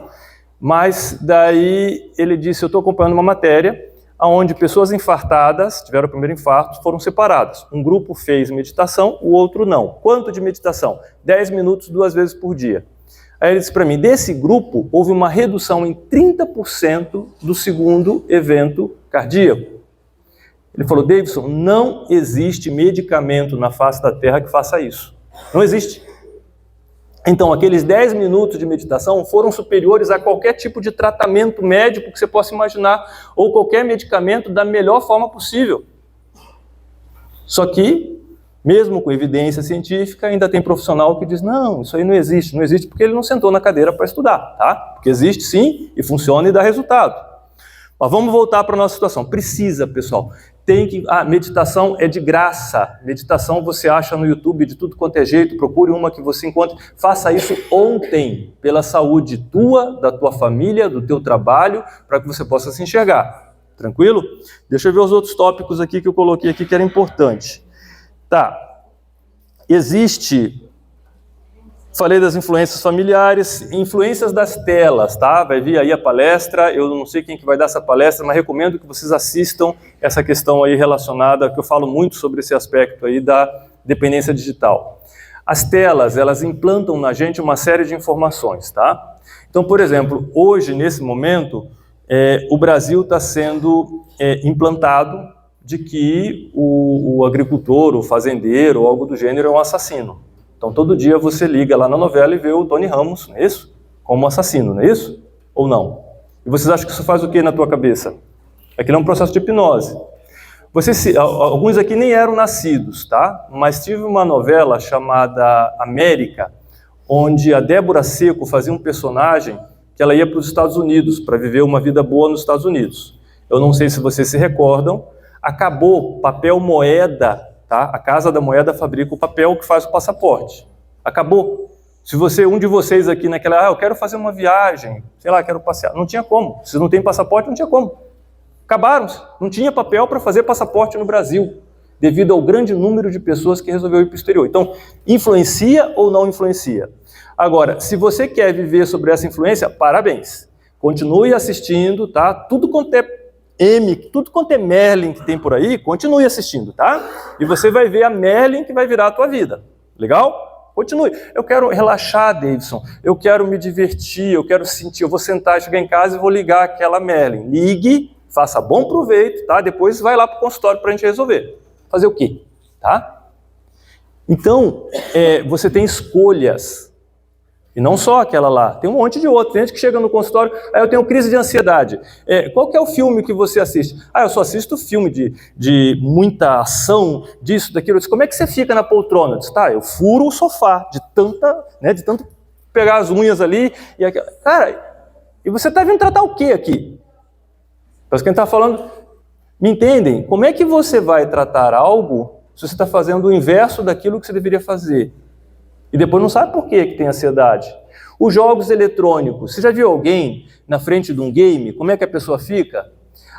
Speaker 1: Mas daí ele disse, eu estou acompanhando uma matéria onde pessoas infartadas, tiveram o primeiro infarto, foram separadas. Um grupo fez meditação, o outro não. Quanto de meditação? 10 minutos, 2 vezes por dia. Aí ele disse para mim, desse grupo houve uma redução em 30% do segundo evento cardíaco. Ele falou, Davidson, não existe medicamento na face da Terra que faça isso. Não existe. Então, aqueles 10 minutos de meditação foram superiores a qualquer tipo de tratamento médico que você possa imaginar, ou qualquer medicamento da melhor forma possível. Só que, mesmo com evidência científica, ainda tem profissional que diz, não, isso aí não existe porque ele não sentou na cadeira para estudar, tá? Porque existe sim, e funciona e dá resultado. Mas vamos voltar para a nossa situação. Precisa, pessoal. Meditação é de graça. Meditação você acha no YouTube de tudo quanto é jeito, procure uma que você encontre. Faça isso ontem, pela saúde tua, da tua família, do teu trabalho, para que você possa se enxergar. Tranquilo? Deixa eu ver os outros tópicos aqui que eu coloquei aqui que era importante. Tá, falei das influências familiares, influências das telas, tá? Vai vir aí a palestra, eu não sei quem que vai dar essa palestra, mas recomendo que vocês assistam essa questão aí relacionada, que eu falo muito sobre esse aspecto aí da dependência digital. As telas, elas implantam na gente uma série de informações, tá? Então, por exemplo, hoje, nesse momento, o Brasil está sendo implantado de que o agricultor, o fazendeiro, ou algo do gênero, é um assassino. Então, todo dia você liga lá na novela e vê o Tony Ramos, não é isso? Como assassino, não é isso? Ou não? E vocês acham que isso faz o que na tua cabeça? Aquilo é um processo de hipnose. Alguns aqui nem eram nascidos, tá? Mas tive uma novela chamada América, onde a Débora Seco fazia um personagem que ela ia para os Estados Unidos, para viver uma vida boa nos Estados Unidos. Eu não sei se vocês se recordam, acabou papel moeda, tá? A Casa da Moeda fabrica o papel que faz o passaporte. Acabou. Se um de vocês aqui naquela, eu quero fazer uma viagem, sei lá, quero passear, não tinha como. Se não tem passaporte, não tinha como. Acabaram-se. Não tinha papel para fazer passaporte no Brasil, devido ao grande número de pessoas que resolveu ir para o exterior. Então, influencia ou não influencia? Agora, se você quer viver sobre essa influência, parabéns. Continue assistindo, tá? Tudo quanto é Merlin que tem por aí, continue assistindo, tá? E você vai ver a Merlin que vai virar a tua vida. Legal? Continue. Eu quero relaxar, Davidson. Eu quero me divertir, eu quero sentir. Eu vou sentar, chegar em casa e vou ligar aquela Merlin. Ligue, faça bom proveito, tá? Depois vai lá para o consultório para a gente resolver. Fazer o quê? Tá? Então, você tem escolhas. E não só aquela lá, tem um monte de outros. Tem gente que chega no consultório, aí eu tenho crise de ansiedade. Qual que é o filme que você assiste? Eu só assisto filme de muita ação, disso, daquilo. Eu disse, como é que você fica na poltrona? Eu disse, eu furo o sofá, de tanto pegar as unhas ali. Cara, e você está vindo tratar o quê aqui? Parece que a gente está falando, me entendem? Como é que você vai tratar algo se você está fazendo o inverso daquilo que você deveria fazer? E depois não sabe por que tem ansiedade. Os jogos eletrônicos. Você já viu alguém na frente de um game? Como é que a pessoa fica?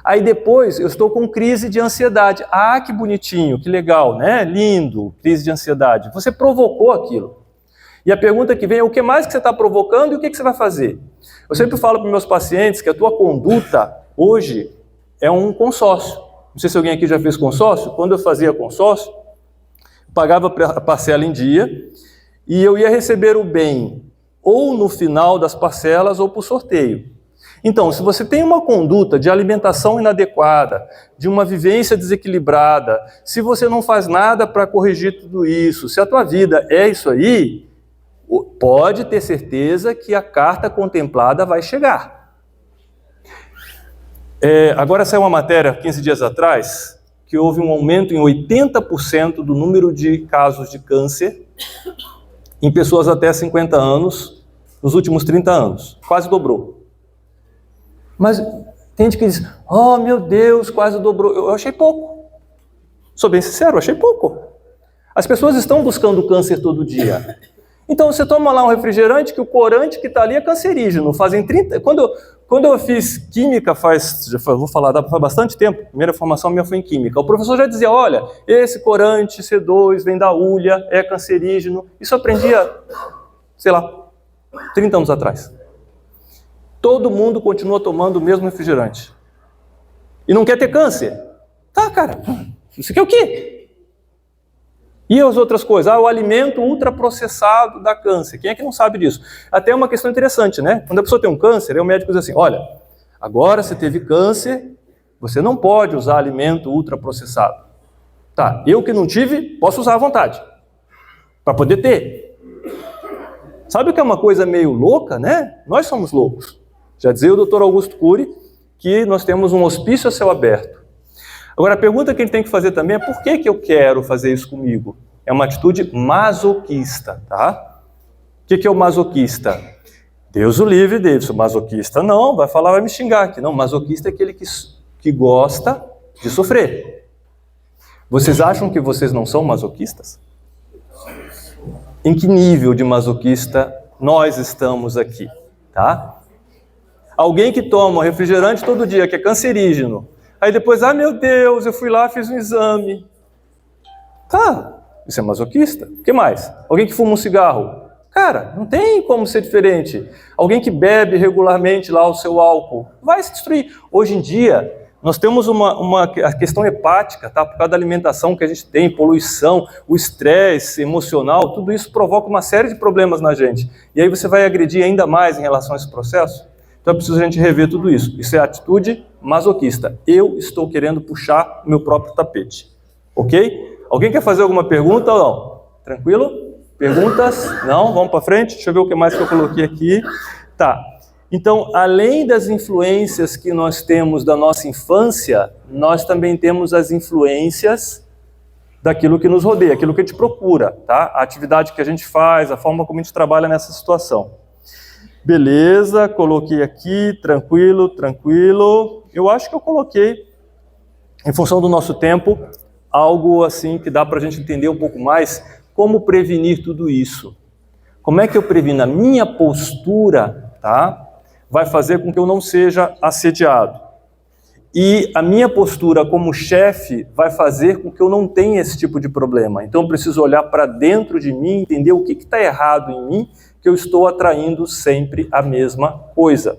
Speaker 1: Aí depois eu estou com crise de ansiedade. Que bonitinho, que legal, né? Lindo, crise de ansiedade. Você provocou aquilo. E a pergunta que vem é o que mais que você está provocando e o que você vai fazer? Eu sempre falo para meus pacientes que a tua conduta hoje é um consórcio. Não sei se alguém aqui já fez consórcio. Quando eu fazia consórcio, eu pagava a parcela em dia e eu ia receber o bem ou no final das parcelas ou por sorteio. Então, se você tem uma conduta de alimentação inadequada, de uma vivência desequilibrada, se você não faz nada para corrigir tudo isso, se a tua vida é isso aí, pode ter certeza que a carta contemplada vai chegar. Agora saiu uma matéria, 15 dias atrás, que houve um aumento em 80% do número de casos de câncer em pessoas até 50 anos, nos últimos 30 anos. Quase dobrou. Mas tem gente que diz, meu Deus, quase dobrou. Eu achei pouco. Sou bem sincero, eu achei pouco. As pessoas estão buscando câncer todo dia. Então você toma lá um refrigerante que o corante que está ali é cancerígeno. Quando eu fiz química faz bastante tempo, a primeira formação minha foi em química, o professor já dizia, olha, esse corante C2 vem da hulha, é cancerígeno. Isso eu aprendi há, 30 anos atrás. Todo mundo continua tomando o mesmo refrigerante. E não quer ter câncer. Cara, isso aqui é o quê? E as outras coisas? O alimento ultraprocessado dá câncer. Quem é que não sabe disso? Até uma questão interessante, né? Quando a pessoa tem um câncer, o médico diz assim, olha, agora você teve câncer, você não pode usar alimento ultraprocessado. Eu que não tive, posso usar à vontade. Para poder ter. Sabe o que é uma coisa meio louca, né? Nós somos loucos. Já dizia o Dr. Augusto Cury que nós temos um hospício a céu aberto. Agora, a pergunta que a gente tem que fazer também é por que eu quero fazer isso comigo? É uma atitude masoquista, tá? O que é o masoquista? Deus o livre, Davidson. Masoquista não, vai me xingar aqui. Não, masoquista é aquele que gosta de sofrer. Vocês acham que vocês não são masoquistas? Em que nível de masoquista nós estamos aqui, tá? Alguém que toma refrigerante todo dia, que é cancerígeno, aí depois, meu Deus, eu fui lá, fiz um exame. Isso é masoquista. O que mais? Alguém que fuma um cigarro. Cara, não tem como ser diferente. Alguém que bebe regularmente lá o seu álcool, vai se destruir. Hoje em dia, nós temos a questão hepática, tá? Por causa da alimentação que a gente tem, poluição, o estresse emocional, tudo isso provoca uma série de problemas na gente. E aí você vai agredir ainda mais em relação a esse processo? Então é preciso a gente rever tudo isso. Isso é atitude masoquista. Eu estou querendo puxar o meu próprio tapete. Ok? Alguém quer fazer alguma pergunta ou não? Tranquilo? Perguntas? Não? Vamos para frente? Deixa eu ver o que mais que eu coloquei aqui. Então, além das influências que nós temos da nossa infância, nós também temos as influências daquilo que nos rodeia, aquilo que a gente procura, tá? A atividade que a gente faz, a forma como a gente trabalha nessa situação. Beleza, coloquei aqui, tranquilo. Eu acho que eu coloquei, em função do nosso tempo, algo assim que dá para a gente entender um pouco mais como prevenir tudo isso. Como é que eu previno? A minha postura, tá? Vai fazer com que eu não seja assediado. E a minha postura como chefe vai fazer com que eu não tenha esse tipo de problema. Então eu preciso olhar para dentro de mim, entender o que está errado em mim, que eu estou atraindo sempre a mesma coisa.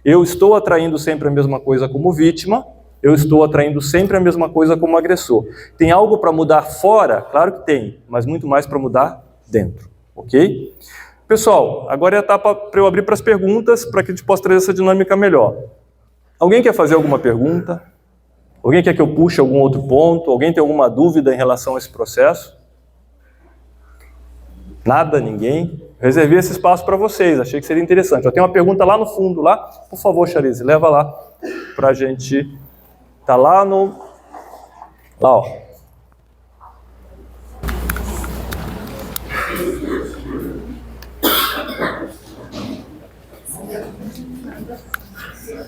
Speaker 1: Eu estou atraindo sempre a mesma coisa como vítima, eu estou atraindo sempre a mesma coisa como agressor. Tem algo para mudar fora? Claro que tem, mas muito mais para mudar dentro, ok? Pessoal, agora é a etapa para eu abrir para as perguntas, para que a gente possa trazer essa dinâmica melhor. Alguém quer fazer alguma pergunta? Alguém quer que eu puxe algum outro ponto? Alguém tem alguma dúvida em relação a esse processo? Nada? Ninguém? Reservei esse espaço para vocês, achei que seria interessante. Eu tenho uma pergunta lá no fundo, lá. Por favor, Charisse, leva lá para a gente... Tá lá no... Lá, ó.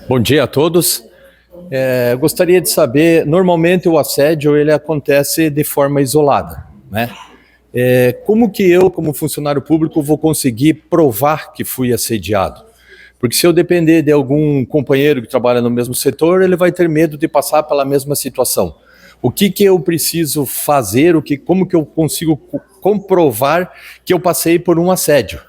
Speaker 5: Bom dia a todos. Gostaria de saber, normalmente o assédio ele acontece de forma isolada, né? Como que eu, como funcionário público, vou conseguir provar que fui assediado? Porque se eu depender de algum companheiro que trabalha no mesmo setor, ele vai ter medo de passar pela mesma situação. O que eu preciso fazer, como que eu consigo comprovar que eu passei por um assédio?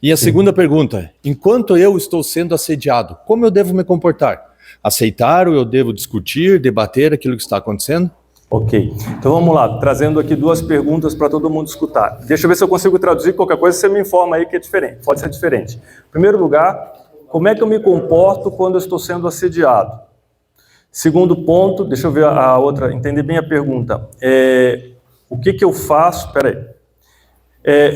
Speaker 5: E a segunda pergunta, enquanto eu estou sendo assediado, como eu devo me comportar? Aceitar ou eu devo discutir, debater aquilo que está acontecendo?
Speaker 1: Ok, então vamos lá, trazendo aqui duas perguntas para todo mundo escutar. Deixa eu ver se eu consigo traduzir, qualquer coisa você me informa aí que é diferente, pode ser diferente. Em primeiro lugar, como é que eu me comporto quando eu estou sendo assediado? Segundo ponto, deixa eu ver a outra, entender bem a pergunta. O que eu faço, peraí.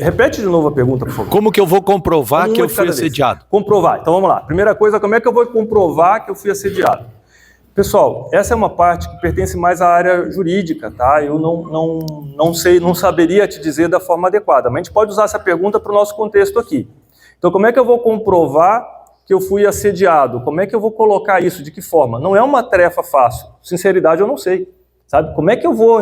Speaker 1: Repete de novo a pergunta, por favor.
Speaker 5: Como que eu vou comprovar que eu fui assediado?
Speaker 1: Comprovar, então vamos lá. Primeira coisa, como é que eu vou comprovar que eu fui assediado? Pessoal, essa é uma parte que pertence mais à área jurídica, tá? Eu não sei, não saberia te dizer da forma adequada, mas a gente pode usar essa pergunta para o nosso contexto aqui. Então, como é que eu vou comprovar que eu fui assediado? Como é que eu vou colocar isso? De que forma? Não é uma tarefa fácil. Sinceridade, eu não sei, sabe? Como é que eu vou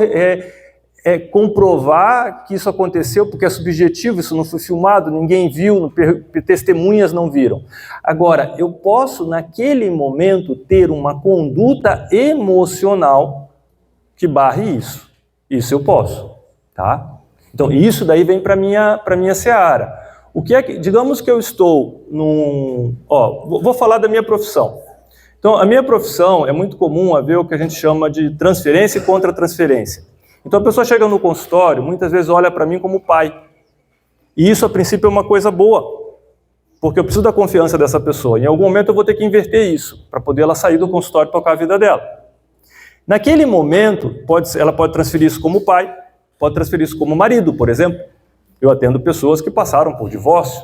Speaker 1: comprovar que isso aconteceu, porque é subjetivo, isso não foi filmado, ninguém viu, testemunhas não viram. Agora, eu posso, naquele momento, ter uma conduta emocional que barre isso. Isso eu posso, tá? Então, isso daí vem para minha seara. O que é que, digamos que eu estou vou falar da minha profissão. Então, a minha profissão é muito comum haver o que a gente chama de transferência e contra-transferência. Então a pessoa chega no consultório, muitas vezes olha para mim como pai. E isso a princípio é uma coisa boa, porque eu preciso da confiança dessa pessoa. Em algum momento eu vou ter que inverter isso, para poder ela sair do consultório e tocar a vida dela. Naquele momento, ela pode transferir isso como pai, pode transferir isso como marido, por exemplo. Eu atendo pessoas que passaram por divórcio.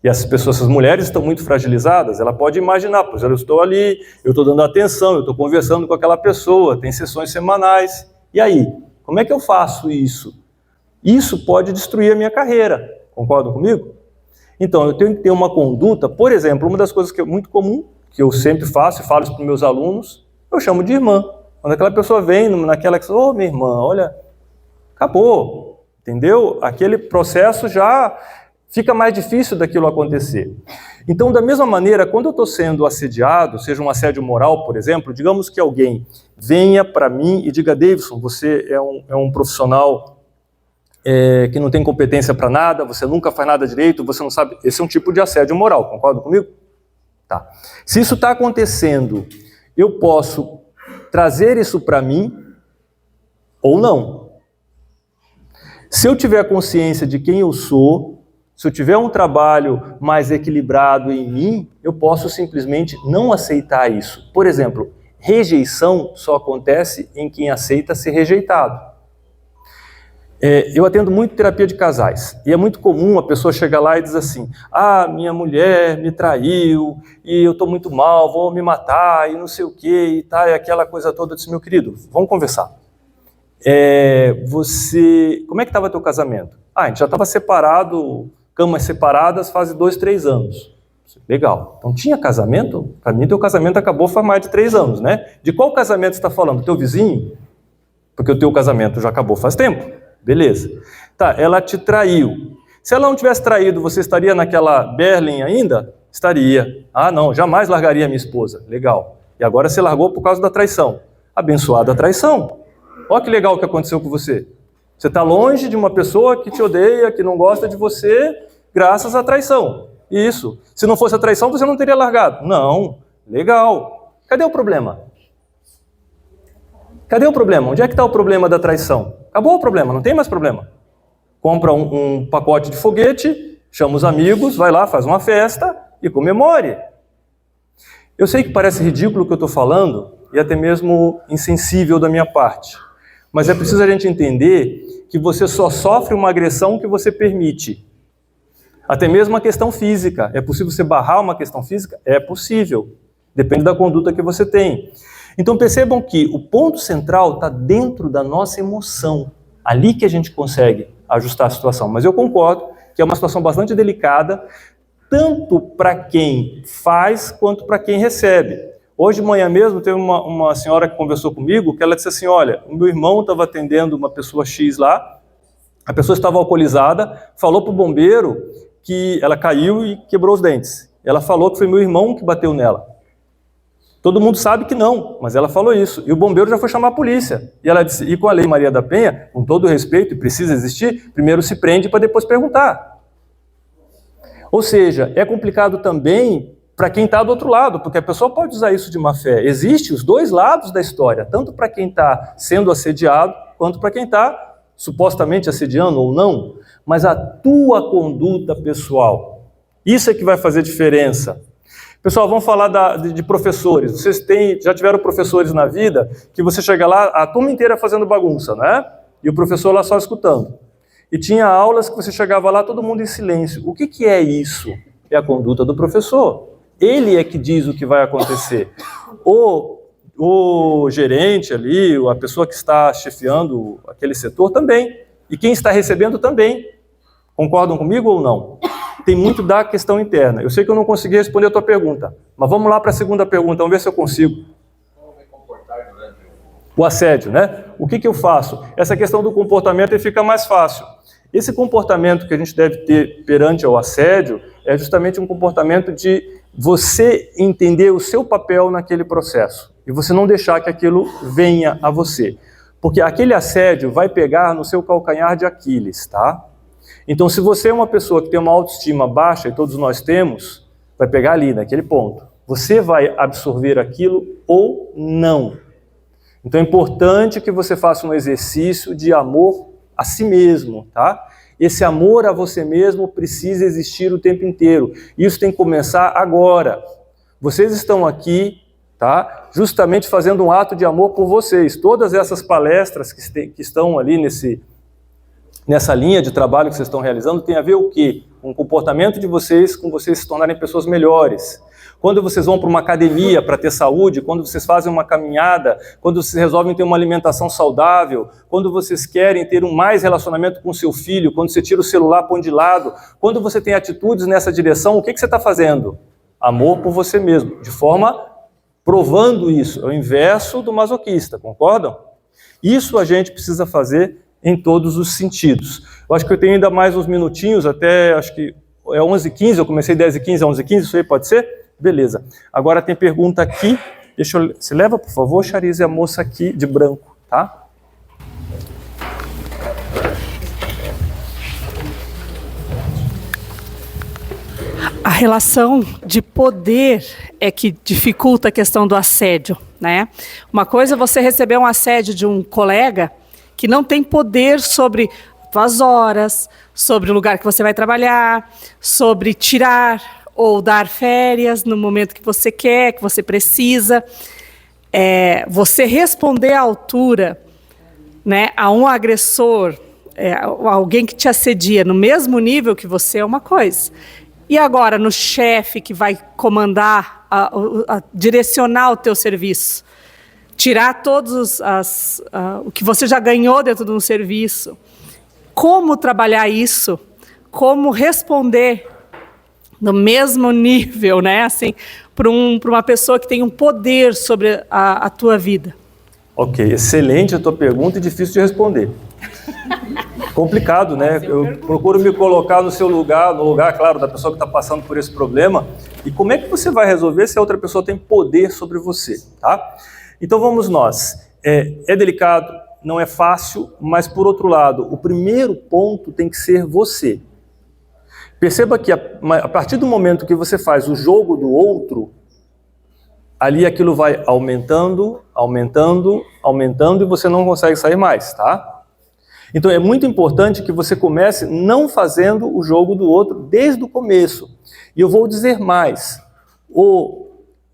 Speaker 1: E essas mulheres estão muito fragilizadas, ela pode imaginar, pois eu estou ali, eu estou dando atenção, eu estou conversando com aquela pessoa, tem sessões semanais. E aí, como é que eu faço isso? Isso pode destruir a minha carreira, concordam comigo? Então, eu tenho que ter uma conduta, por exemplo, uma das coisas que é muito comum, que eu sempre faço e falo isso para os meus alunos, eu chamo de irmã. Quando aquela pessoa vem naquela que minha irmã, olha, acabou, entendeu? Aquele processo já fica mais difícil daquilo acontecer. Então, da mesma maneira, quando eu estou sendo assediado, seja um assédio moral, por exemplo, digamos que alguém venha para mim e diga, Davidson, você é um profissional que não tem competência para nada, você nunca faz nada direito, você não sabe... Esse é um tipo de assédio moral, concorda comigo? Tá. Se isso está acontecendo, eu posso trazer isso para mim ou não. Se eu tiver consciência de quem eu sou, se eu tiver um trabalho mais equilibrado em mim, eu posso simplesmente não aceitar isso. Por exemplo, rejeição só acontece em quem aceita ser rejeitado. Eu atendo muito terapia de casais, e é muito comum a pessoa chegar lá e dizer assim, minha mulher me traiu, e eu estou muito mal, vou me matar, e não sei o quê, e tá, e aquela coisa toda. Eu disse, meu querido, vamos conversar. Como é que estava teu casamento? A gente já estava separado, camas separadas faz 2, 3 anos. Legal. Então tinha casamento? Para mim, teu casamento acabou faz mais de 3 anos, né? De qual casamento você está falando? Teu vizinho? Porque o teu casamento já acabou faz tempo. Beleza. Tá, ela te traiu. Se ela não tivesse traído, você estaria naquela Berlim ainda? Estaria. Não, jamais largaria minha esposa. Legal. E agora você largou por causa da traição. Abençoada a traição. Olha que legal o que aconteceu com você. Você está longe de uma pessoa que te odeia, que não gosta de você, graças à traição. Isso. Se não fosse a traição, você não teria largado. Não. Legal. Cadê o problema? Cadê o problema? Onde é que está o problema da traição? Acabou o problema, não tem mais problema. Compra um pacote de foguete, chama os amigos, vai lá, faz uma festa e comemore. Eu sei que parece ridículo o que eu estou falando e até mesmo insensível da minha parte. Mas é preciso a gente entender que você só sofre uma agressão que você permite. Até mesmo a questão física. É possível você barrar uma questão física? É possível. Depende da conduta que você tem. Então percebam que o ponto central está dentro da nossa emoção. Ali que a gente consegue ajustar a situação. Mas eu concordo que é uma situação bastante delicada, tanto para quem faz quanto para quem recebe. Hoje de manhã mesmo teve uma senhora que conversou comigo, que ela disse assim, olha, o meu irmão estava atendendo uma pessoa X lá, a pessoa estava alcoolizada, falou para o bombeiro que ela caiu e quebrou os dentes. Ela falou que foi meu irmão que bateu nela. Todo mundo sabe que não, mas ela falou isso. E o bombeiro já foi chamar a polícia. E ela disse, e com a Lei Maria da Penha, com todo o respeito, e precisa existir, primeiro se prende para depois perguntar. Ou seja, é complicado também para quem está do outro lado, porque a pessoa pode usar isso de má fé. Existem os dois lados da história, tanto para quem está sendo assediado, quanto para quem está supostamente assediando ou não. Mas a tua conduta pessoal, isso é que vai fazer diferença. Pessoal, vamos falar de professores. Vocês já tiveram professores na vida que você chega lá, a turma inteira fazendo bagunça, né? E o professor lá só escutando. E tinha aulas que você chegava lá, todo mundo em silêncio. O que é isso? É a conduta do professor. Ele é que diz o que vai acontecer. O gerente ali, a pessoa que está chefiando aquele setor também. E quem está recebendo também. Concordam comigo ou não? Tem muito da questão interna. Eu sei que eu não consegui responder a tua pergunta, mas vamos lá para a segunda pergunta, vamos ver se eu consigo. Como me comportar durante o assédio, né? O que eu faço? Essa questão do comportamento fica mais fácil. Esse comportamento que a gente deve ter perante ao assédio é justamente um comportamento de você entender o seu papel naquele processo e você não deixar que aquilo venha a você. Porque aquele assédio vai pegar no seu calcanhar de Aquiles, tá? Então, se você é uma pessoa que tem uma autoestima baixa, e todos nós temos, vai pegar ali, naquele ponto. Você vai absorver aquilo ou não. Então, é importante que você faça um exercício de amor a si mesmo, tá? Esse amor a você mesmo precisa existir o tempo inteiro. Isso tem que começar agora. Vocês estão aqui, tá? Justamente fazendo um ato de amor por vocês. Todas essas palestras que estão ali nessa linha de trabalho que vocês estão realizando tem a ver o quê? Com o comportamento de vocês, com vocês se tornarem pessoas melhores. Quando vocês vão para uma academia para ter saúde, quando vocês fazem uma caminhada, quando vocês resolvem ter uma alimentação saudável, quando vocês querem ter um mais relacionamento com o seu filho, quando você tira o celular, põe de lado, quando você tem atitudes nessa direção, o que você está fazendo? Amor por você mesmo, de forma provando isso. É o inverso do masoquista, concordam? Isso a gente precisa fazer em todos os sentidos. Eu acho que eu tenho ainda mais uns minutinhos, até acho que é 11h15, eu comecei 10h15 a 11h15, isso aí pode ser? Beleza. Agora tem pergunta aqui, você leva por favor, Charize, a moça aqui de branco, tá?
Speaker 6: A relação de poder é que dificulta a questão do assédio, né? Uma coisa é você receber um assédio de um colega que não tem poder sobre as horas, sobre o lugar que você vai trabalhar, sobre tirar ou dar férias no momento que você quer, que você precisa. Você responder à altura, né, a um agressor, alguém que te assedia no mesmo nível que você é uma coisa. E agora no chefe que vai comandar, direcionar o teu serviço, tirar todos o que você já ganhou dentro de um serviço. Como trabalhar isso? Como responder no mesmo nível, né? Assim, para uma pessoa que tem um poder sobre a tua vida.
Speaker 1: Ok, excelente a tua pergunta e difícil de responder. Complicado, né? Eu procuro me colocar no seu lugar, no lugar, claro, da pessoa que está passando por esse problema. E como é que você vai resolver se a outra pessoa tem poder sobre você, tá? Então vamos nós. É delicado, não é fácil, mas por outro lado, o primeiro ponto tem que ser você. Perceba que a partir do momento que você faz o jogo do outro, ali aquilo vai aumentando, aumentando, aumentando e você não consegue sair mais, tá? Então é muito importante que você comece não fazendo o jogo do outro desde o começo. E eu vou dizer mais.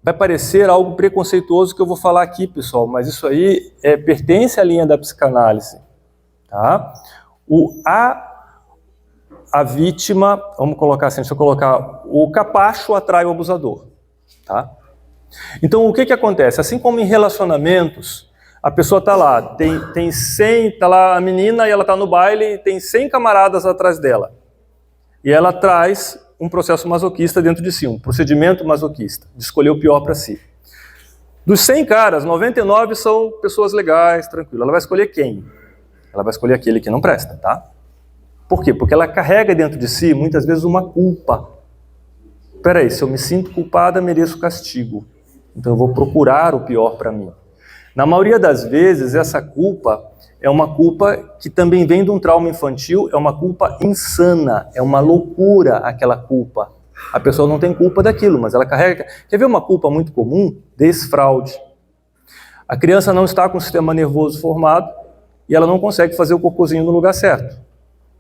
Speaker 1: Vai parecer algo preconceituoso que eu vou falar aqui, pessoal, mas isso aí pertence à linha da psicanálise, tá? a vítima, vamos colocar assim, deixa eu colocar, o capacho atrai o abusador, tá? Então, o que acontece? Assim como em relacionamentos, a pessoa tá lá, tem 100, tá lá a menina e ela tá no baile e tem 100 camaradas atrás dela. E ela traz um processo masoquista dentro de si, um procedimento masoquista, de escolher o pior para si. Dos 100 caras, 99 são pessoas legais, tranquilas. Ela vai escolher quem? Ela vai escolher aquele que não presta, tá? Por quê? Porque ela carrega dentro de si, muitas vezes, uma culpa. Peraí, se eu me sinto culpada, mereço castigo. Então eu vou procurar o pior para mim. Na maioria das vezes, essa culpa é uma culpa que também vem de um trauma infantil, é uma culpa insana, é uma loucura aquela culpa. A pessoa não tem culpa daquilo, mas ela carrega... Quer ver uma culpa muito comum? Desfraude. A criança não está com o sistema nervoso formado e ela não consegue fazer o cocôzinho no lugar certo.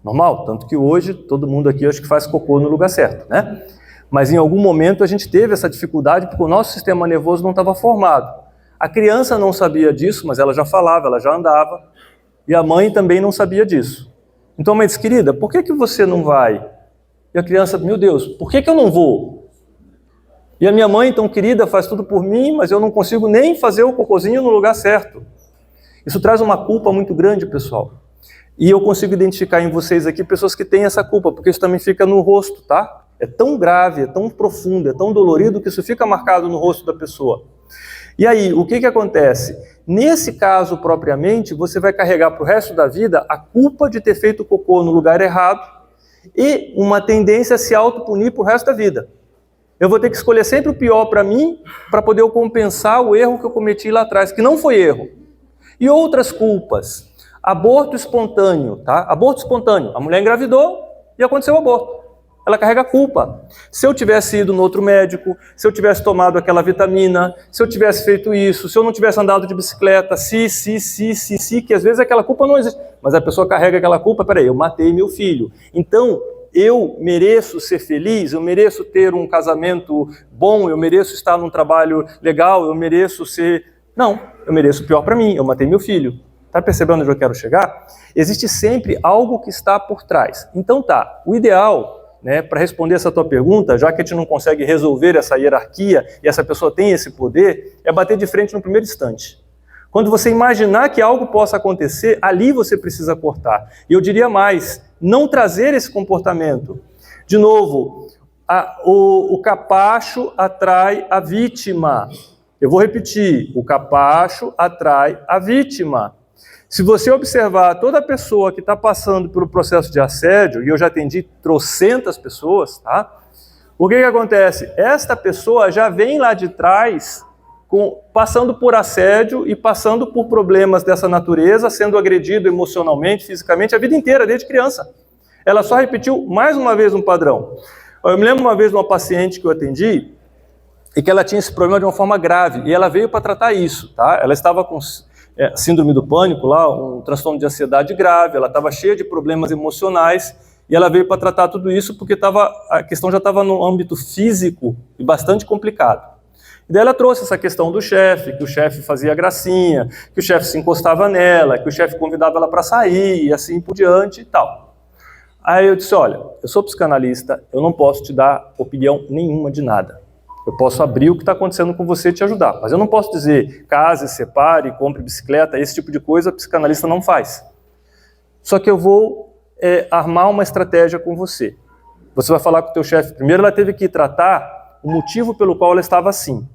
Speaker 1: Normal? Tanto que hoje todo mundo aqui acho que faz cocô no lugar certo, né? Mas em algum momento a gente teve essa dificuldade porque o nosso sistema nervoso não estava formado. A criança não sabia disso, mas ela já falava, ela já andava. E a mãe também não sabia disso. Então a mãe disse, querida, por que você não vai? E a criança, meu Deus, por que eu não vou? E a minha mãe, tão querida, faz tudo por mim, mas eu não consigo nem fazer o cocôzinho no lugar certo. Isso traz uma culpa muito grande, pessoal. E eu consigo identificar em vocês aqui pessoas que têm essa culpa, porque isso também fica no rosto, tá? É tão grave, é tão profundo, é tão dolorido que isso fica marcado no rosto da pessoa. E aí, o que acontece? Nesse caso, propriamente, você vai carregar para o resto da vida a culpa de ter feito cocô no lugar errado e uma tendência a se autopunir para o resto da vida. Eu vou ter que escolher sempre o pior para mim, para poder eu compensar o erro que eu cometi lá atrás, que não foi erro. E outras culpas. Aborto espontâneo, tá? Aborto espontâneo. A mulher engravidou e aconteceu o aborto. Ela carrega a culpa. Se eu tivesse ido no outro médico, se eu tivesse tomado aquela vitamina, se eu tivesse feito isso, se eu não tivesse andado de bicicleta, que às vezes aquela culpa não existe. Mas a pessoa carrega aquela culpa, peraí, eu matei meu filho. Então, eu mereço ser feliz, eu mereço ter um casamento bom, eu mereço estar num trabalho legal, eu mereço ser... Não, eu mereço o pior para mim, eu matei meu filho. Tá percebendo onde eu quero chegar? Existe sempre algo que está por trás. Então tá, o ideal... para responder essa tua pergunta, já que a gente não consegue resolver essa hierarquia e essa pessoa tem esse poder, é bater de frente no primeiro instante. Quando você imaginar que algo possa acontecer, ali você precisa cortar. E eu diria mais, não trazer esse comportamento. De novo, o capacho atrai a vítima. Eu vou repetir, o capacho atrai a vítima. Se você observar toda pessoa que está passando pelo processo de assédio, e eu já atendi trocentas pessoas, tá? O que acontece? Esta pessoa já vem lá de trás, passando por assédio e passando por problemas dessa natureza, sendo agredido emocionalmente, fisicamente, a vida inteira, desde criança. Ela só repetiu mais uma vez um padrão. Eu me lembro uma vez de uma paciente que eu atendi, e que ela tinha esse problema de uma forma grave, e ela veio para tratar isso, tá? Ela estava com... síndrome do pânico, lá, um transtorno de ansiedade grave, ela estava cheia de problemas emocionais e ela veio para tratar tudo isso porque a questão já estava no âmbito físico e bastante complicado. E daí ela trouxe essa questão do chefe, que o chefe fazia gracinha, que o chefe se encostava nela, que o chefe convidava ela para sair e assim por diante e tal. Aí eu disse, olha, eu sou psicanalista, eu não posso te dar opinião nenhuma de nada. Eu posso abrir o que está acontecendo com você e te ajudar. Mas eu não posso dizer, case, separe, compre bicicleta, esse tipo de coisa, psicanalista não faz. Só que eu vou armar uma estratégia com você. Você vai falar com o teu chefe. Primeiro ela teve que tratar o motivo pelo qual ela estava assim.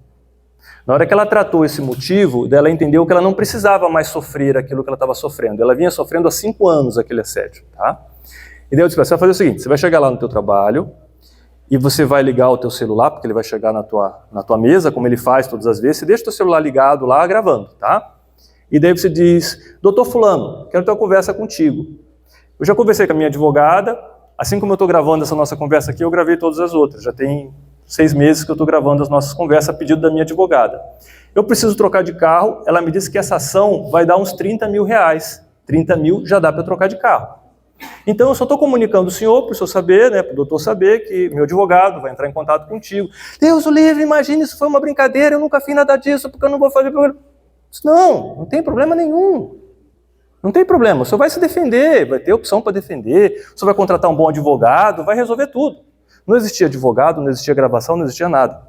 Speaker 1: Na hora que ela tratou esse motivo, ela entendeu que ela não precisava mais sofrer aquilo que ela estava sofrendo. Ela vinha sofrendo há 5 anos aquele assédio. Tá? E daí eu disse, você vai fazer o seguinte, você vai chegar lá no teu trabalho, e você vai ligar o teu celular, porque ele vai chegar na tua mesa, como ele faz todas as vezes, você deixa o teu celular ligado lá, gravando, tá? E daí você diz, doutor fulano, quero ter uma conversa contigo. Eu já conversei com a minha advogada, assim como eu estou gravando essa nossa conversa aqui, eu gravei todas as outras, já tem 6 meses que eu estou gravando as nossas conversas a pedido da minha advogada. Eu preciso trocar de carro, ela me disse que essa ação vai dar uns 30 mil reais. 30 mil já dá para trocar de carro. Então, eu só estou comunicando o senhor, para o senhor saber, para o doutor saber, que meu advogado vai entrar em contato contigo. Deus o livre, imagine, isso foi uma brincadeira, eu nunca fiz nada disso, porque eu não vou fazer... Não tem problema nenhum. Não tem problema, o senhor vai se defender, vai ter opção para defender, o senhor vai contratar um bom advogado, vai resolver tudo. Não existia advogado, não existia gravação, não existia nada.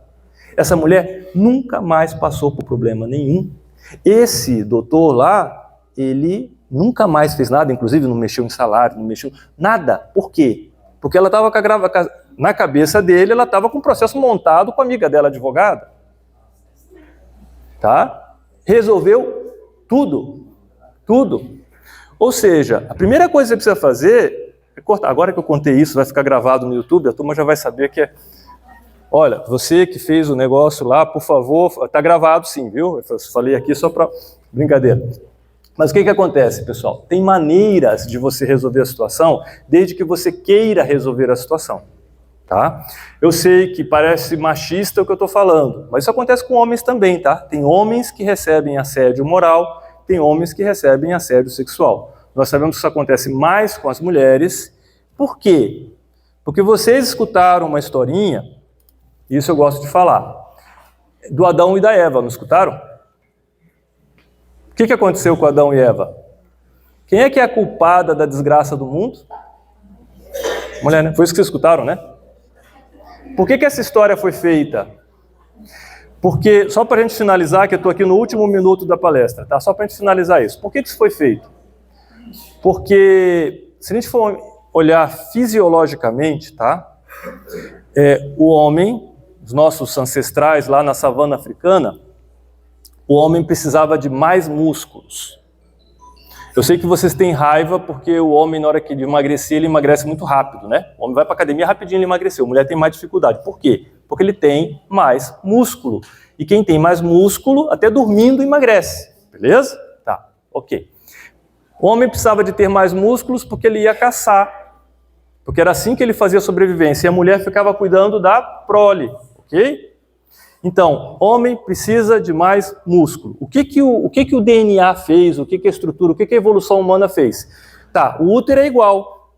Speaker 1: Essa mulher nunca mais passou por problema nenhum. Esse doutor lá, ele nunca mais fez nada, inclusive não mexeu em salário, não mexeu nada. Por quê? Porque ela estava na cabeça dele, ela estava com um processo montado com a amiga dela, advogada. Tá? Resolveu tudo. Tudo. Ou seja, a primeira coisa que você precisa fazer é cortar. Agora que eu contei isso, vai ficar gravado no YouTube, a turma já vai saber que é... Olha, você que fez o negócio lá, por favor, está gravado sim, viu? Eu falei aqui só para brincadeira. Mas o que acontece, pessoal? Tem maneiras de você resolver a situação, desde que você queira resolver a situação. Tá? Eu sei que parece machista o que eu estou falando, mas isso acontece com homens também, tá? Tem homens que recebem assédio moral, tem homens que recebem assédio sexual. Nós sabemos que isso acontece mais com as mulheres. Por quê? Porque vocês escutaram uma historinha, isso eu gosto de falar, do Adão e da Eva, não escutaram? O que aconteceu com Adão e Eva? Quem é que é a culpada da desgraça do mundo? Mulher, né? Foi isso que vocês escutaram, né? Por que essa história foi feita? Porque, só para a gente finalizar, que eu estou aqui no último minuto da palestra, tá? Só para a gente finalizar isso. Por que isso foi feito? Porque, se a gente for olhar fisiologicamente, tá? O homem, os nossos ancestrais lá na savana africana, o homem precisava de mais músculos. Eu sei que vocês têm raiva porque o homem, na hora que ele emagrecer, ele emagrece muito rápido, né? O homem vai para a academia rapidinho, ele emagreceu. A mulher tem mais dificuldade. Por quê? Porque ele tem mais músculo. E quem tem mais músculo, até dormindo, emagrece. Beleza? Tá, ok. O homem precisava de ter mais músculos porque ele ia caçar. Porque era assim que ele fazia sobrevivência. E a mulher ficava cuidando da prole. Ok? Então, homem precisa de mais músculo. O que o DNA fez? O que a estrutura, o que a evolução humana fez? Tá, o útero é igual.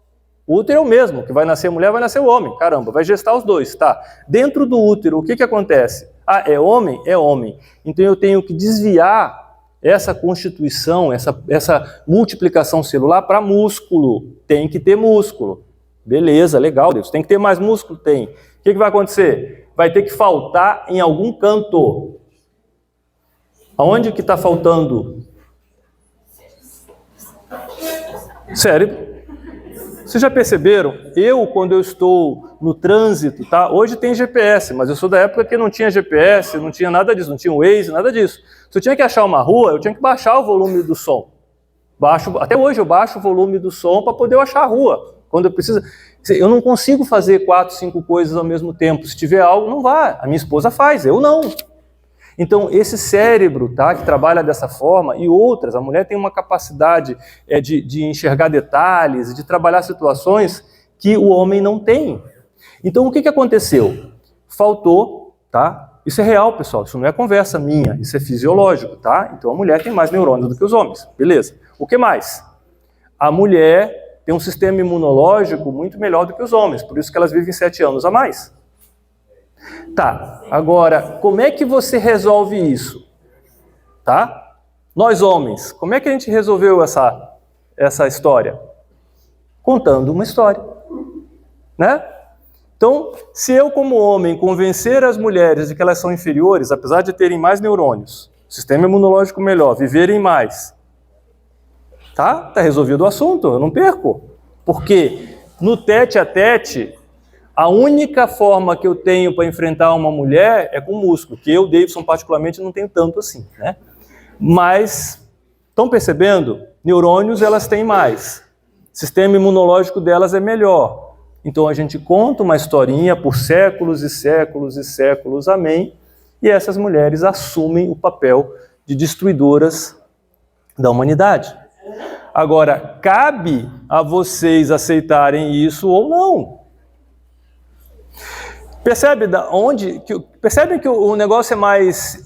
Speaker 1: O útero é o mesmo, que vai nascer mulher, vai nascer o homem. Caramba, vai gestar os dois, tá? Dentro do útero, o que acontece? Ah, é homem? É homem. Então eu tenho que desviar essa constituição, essa multiplicação celular para músculo. Tem que ter músculo. Beleza, legal, Deus. Tem que ter mais músculo? Tem. O que vai acontecer? Vai ter que faltar em algum canto. Aonde que está faltando? Cérebro. Vocês já perceberam? Eu, quando eu estou no trânsito, tá? Hoje tem GPS, mas eu sou da época que não tinha GPS, não tinha nada disso, não tinha Waze, nada disso. Se eu tinha que achar uma rua, eu tinha que baixar o volume do som. Até hoje eu baixo o volume do som para poder achar a rua. Quando eu preciso... Eu não consigo fazer 4, 5 coisas ao mesmo tempo. Se tiver algo, não vai. A minha esposa faz, eu não. Então, esse cérebro, tá, que trabalha dessa forma, e outras, a mulher tem uma capacidade de enxergar detalhes, de trabalhar situações que o homem não tem. Então, o que aconteceu? Faltou, tá? Isso é real, pessoal, isso não é conversa minha, isso é fisiológico, tá? Então, a mulher tem mais neurônios do que os homens, beleza. O que mais? A mulher tem um sistema imunológico muito melhor do que os homens, por isso que elas vivem 7 anos a mais. Tá, agora, como é que você resolve isso? Tá? Nós homens, como é que a gente resolveu essa história? Contando uma história, né? Então, se eu como homem convencer as mulheres de que elas são inferiores, apesar de terem mais neurônios, sistema imunológico melhor, viverem mais, tá resolvido o assunto, eu não perco. Porque no tete a tete, a única forma que eu tenho para enfrentar uma mulher é com músculo, que eu, Davidson, particularmente, não tenho tanto assim, né? Mas, estão percebendo? Neurônios elas têm mais. Sistema imunológico delas é melhor. Então a gente conta uma historinha por séculos e séculos e séculos, amém? E essas mulheres assumem o papel de destruidoras da humanidade. Agora, cabe a vocês aceitarem isso ou não. Percebem que o negócio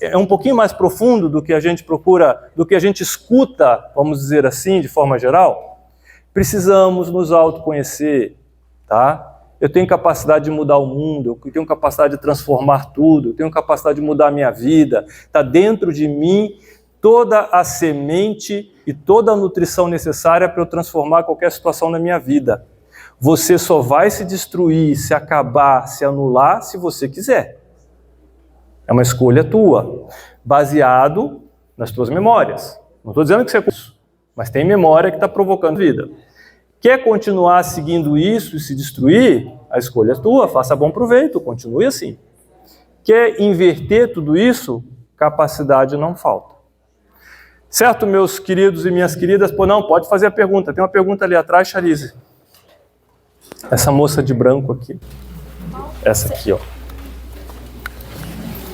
Speaker 1: é um pouquinho mais profundo do que a gente procura, do que a gente escuta, vamos dizer assim, de forma geral? Precisamos nos autoconhecer, tá? Eu tenho capacidade de mudar o mundo, eu tenho capacidade de transformar tudo, eu tenho capacidade de mudar a minha vida, está dentro de mim toda a semente e toda a nutrição necessária para eu transformar qualquer situação na minha vida. Você só vai se destruir, se acabar, se anular, se você quiser. É uma escolha tua, baseado nas tuas memórias. Não estou dizendo que você é isso, mas tem memória que está provocando vida. Quer continuar seguindo isso e se destruir? A escolha é tua, faça bom proveito, continue assim. Quer inverter tudo isso? Capacidade não falta. Certo, meus queridos e minhas queridas? Pô, não, pode fazer a pergunta. Tem uma pergunta ali atrás, Charize. Essa moça de branco aqui. Essa aqui, ó.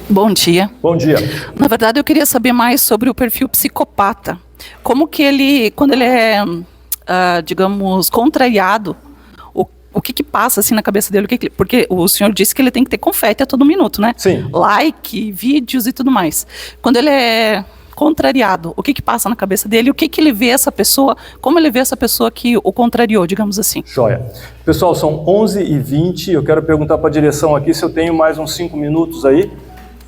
Speaker 7: Bom dia.
Speaker 1: Bom dia.
Speaker 7: Na verdade, eu queria saber mais sobre o perfil psicopata. Como que ele, quando ele é, digamos, contrariado, o que passa assim na cabeça dele? Porque o senhor disse que ele tem que ter confete a todo minuto, né?
Speaker 1: Sim.
Speaker 7: Like, vídeos e tudo mais. Quando ele é contrariado, o que passa na cabeça dele? O que ele vê essa pessoa, como ele vê essa pessoa que o contrariou, digamos assim?
Speaker 1: Joia. Pessoal, são 11h20, eu quero perguntar para a direção aqui se eu tenho mais uns 5 minutos aí.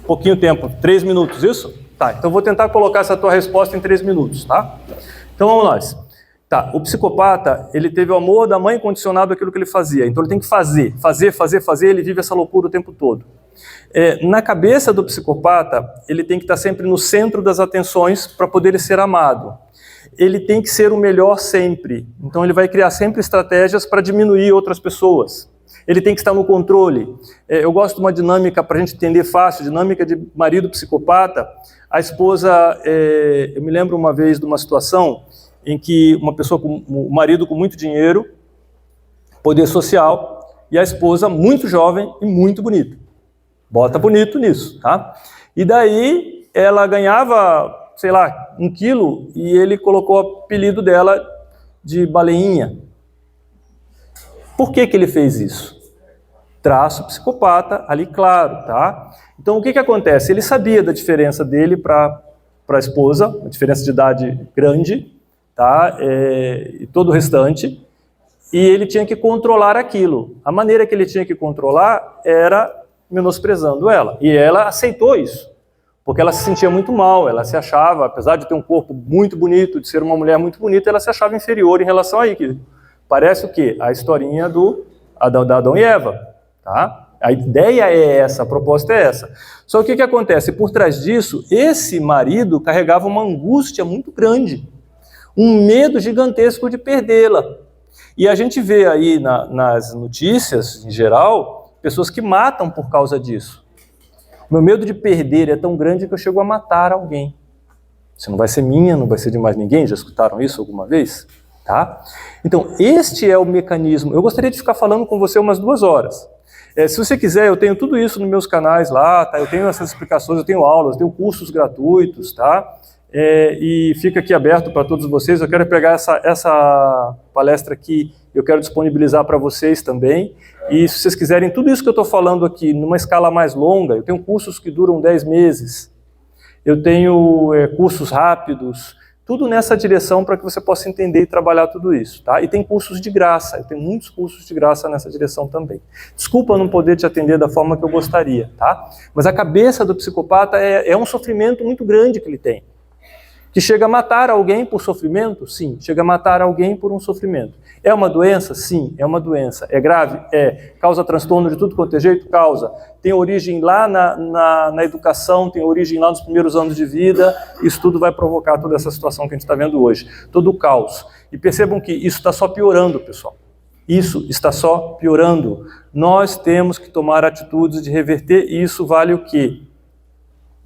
Speaker 1: Pouquinho tempo, 3 minutos, isso? Tá, então vou tentar colocar essa tua resposta em 3 minutos, tá? Então vamos lá. Tá, o psicopata, ele teve o amor da mãe condicionado àquilo que ele fazia, então ele tem que fazer, ele vive essa loucura o tempo todo. Na cabeça do psicopata, ele tem que estar sempre no centro das atenções para poder ser amado. Ele tem que ser o melhor sempre, então ele vai criar sempre estratégias para diminuir outras pessoas. Ele tem que estar no controle. Eu gosto de uma dinâmica, para a gente entender fácil, dinâmica de marido psicopata. A esposa, eu me lembro uma vez de uma situação em que uma pessoa, o marido com muito dinheiro, poder social, e a esposa muito jovem e muito bonita. Bota bonito nisso, tá? E daí ela ganhava, sei lá, 1 quilo, e ele colocou o apelido dela de baleinha. Por que ele fez isso? Traço psicopata ali claro, tá? Então o que acontece? Ele sabia da diferença dele para a esposa, uma diferença de idade grande, tá? E todo o restante, e ele tinha que controlar aquilo. A maneira que ele tinha que controlar era menosprezando ela, e ela aceitou isso, porque ela se sentia muito mal, ela se achava, apesar de ter um corpo muito bonito, de ser uma mulher muito bonita, ela se achava inferior em relação a isso. Parece o quê? A historinha da Adão e Eva, tá? A ideia é essa, a proposta é essa. Só que o que acontece? Por trás disso, esse marido carregava uma angústia muito grande, um medo gigantesco de perdê-la. E a gente vê aí nas notícias, em geral, pessoas que matam por causa disso. O meu medo de perder é tão grande que eu chego a matar alguém. Você não vai ser minha, não vai ser de mais ninguém, já escutaram isso alguma vez? Tá? Então, este é o mecanismo. Eu gostaria de ficar falando com você umas 2 horas. Se você quiser, eu tenho tudo isso nos meus canais lá, tá? Eu tenho essas explicações, eu tenho aulas, eu tenho cursos gratuitos, tá? E fica aqui aberto para todos vocês. Eu quero pegar essa palestra aqui, eu quero disponibilizar para vocês também. E se vocês quiserem, tudo isso que eu estou falando aqui, numa escala mais longa, eu tenho cursos que duram 10 meses, eu tenho cursos rápidos, tudo nessa direção para que você possa entender e trabalhar tudo isso, tá? E tem cursos de graça, eu tenho muitos cursos de graça nessa direção também. Desculpa não poder te atender da forma que eu gostaria, tá? Mas a cabeça do psicopata é um sofrimento muito grande que ele tem. Que chega a matar alguém por sofrimento? Sim. Chega a matar alguém por um sofrimento. É uma doença? Sim, é uma doença. É grave? É. Causa transtorno de tudo quanto é jeito? Causa. Tem origem lá na educação, tem origem lá nos primeiros anos de vida. Isso tudo vai provocar toda essa situação que a gente está vendo hoje. Todo o caos. E percebam que isso está só piorando, pessoal. Isso está só piorando. Nós temos que tomar atitudes de reverter, e isso vale o quê?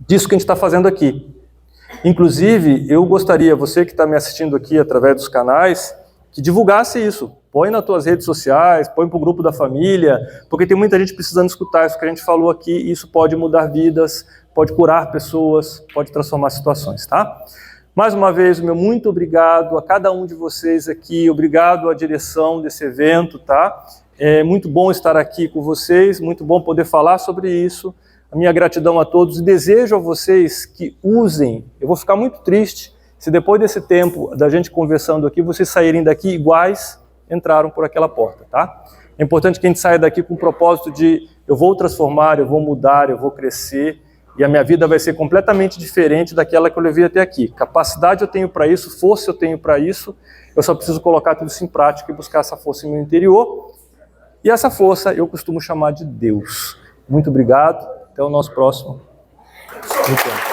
Speaker 1: Disso que a gente está fazendo aqui. Inclusive, eu gostaria, você que está me assistindo aqui através dos canais, que divulgasse isso. Põe nas tuas redes sociais, põe para o grupo da família, porque tem muita gente precisando escutar isso que a gente falou aqui, e isso pode mudar vidas, pode curar pessoas, pode transformar situações, tá? Mais uma vez, meu muito obrigado a cada um de vocês aqui, obrigado à direção desse evento, tá? É muito bom estar aqui com vocês, muito bom poder falar sobre isso. A minha gratidão a todos e desejo a vocês que usem. Eu vou ficar muito triste se depois desse tempo da gente conversando aqui, vocês saírem daqui iguais entraram por aquela porta, tá? É importante que a gente saia daqui com o propósito de eu vou transformar, eu vou mudar, eu vou crescer, e a minha vida vai ser completamente diferente daquela que eu levei até aqui. Capacidade eu tenho para isso, força eu tenho para isso, eu só preciso colocar tudo isso em prática e buscar essa força em meu interior. E essa força eu costumo chamar de Deus. Muito obrigado, até o nosso próximo encontro.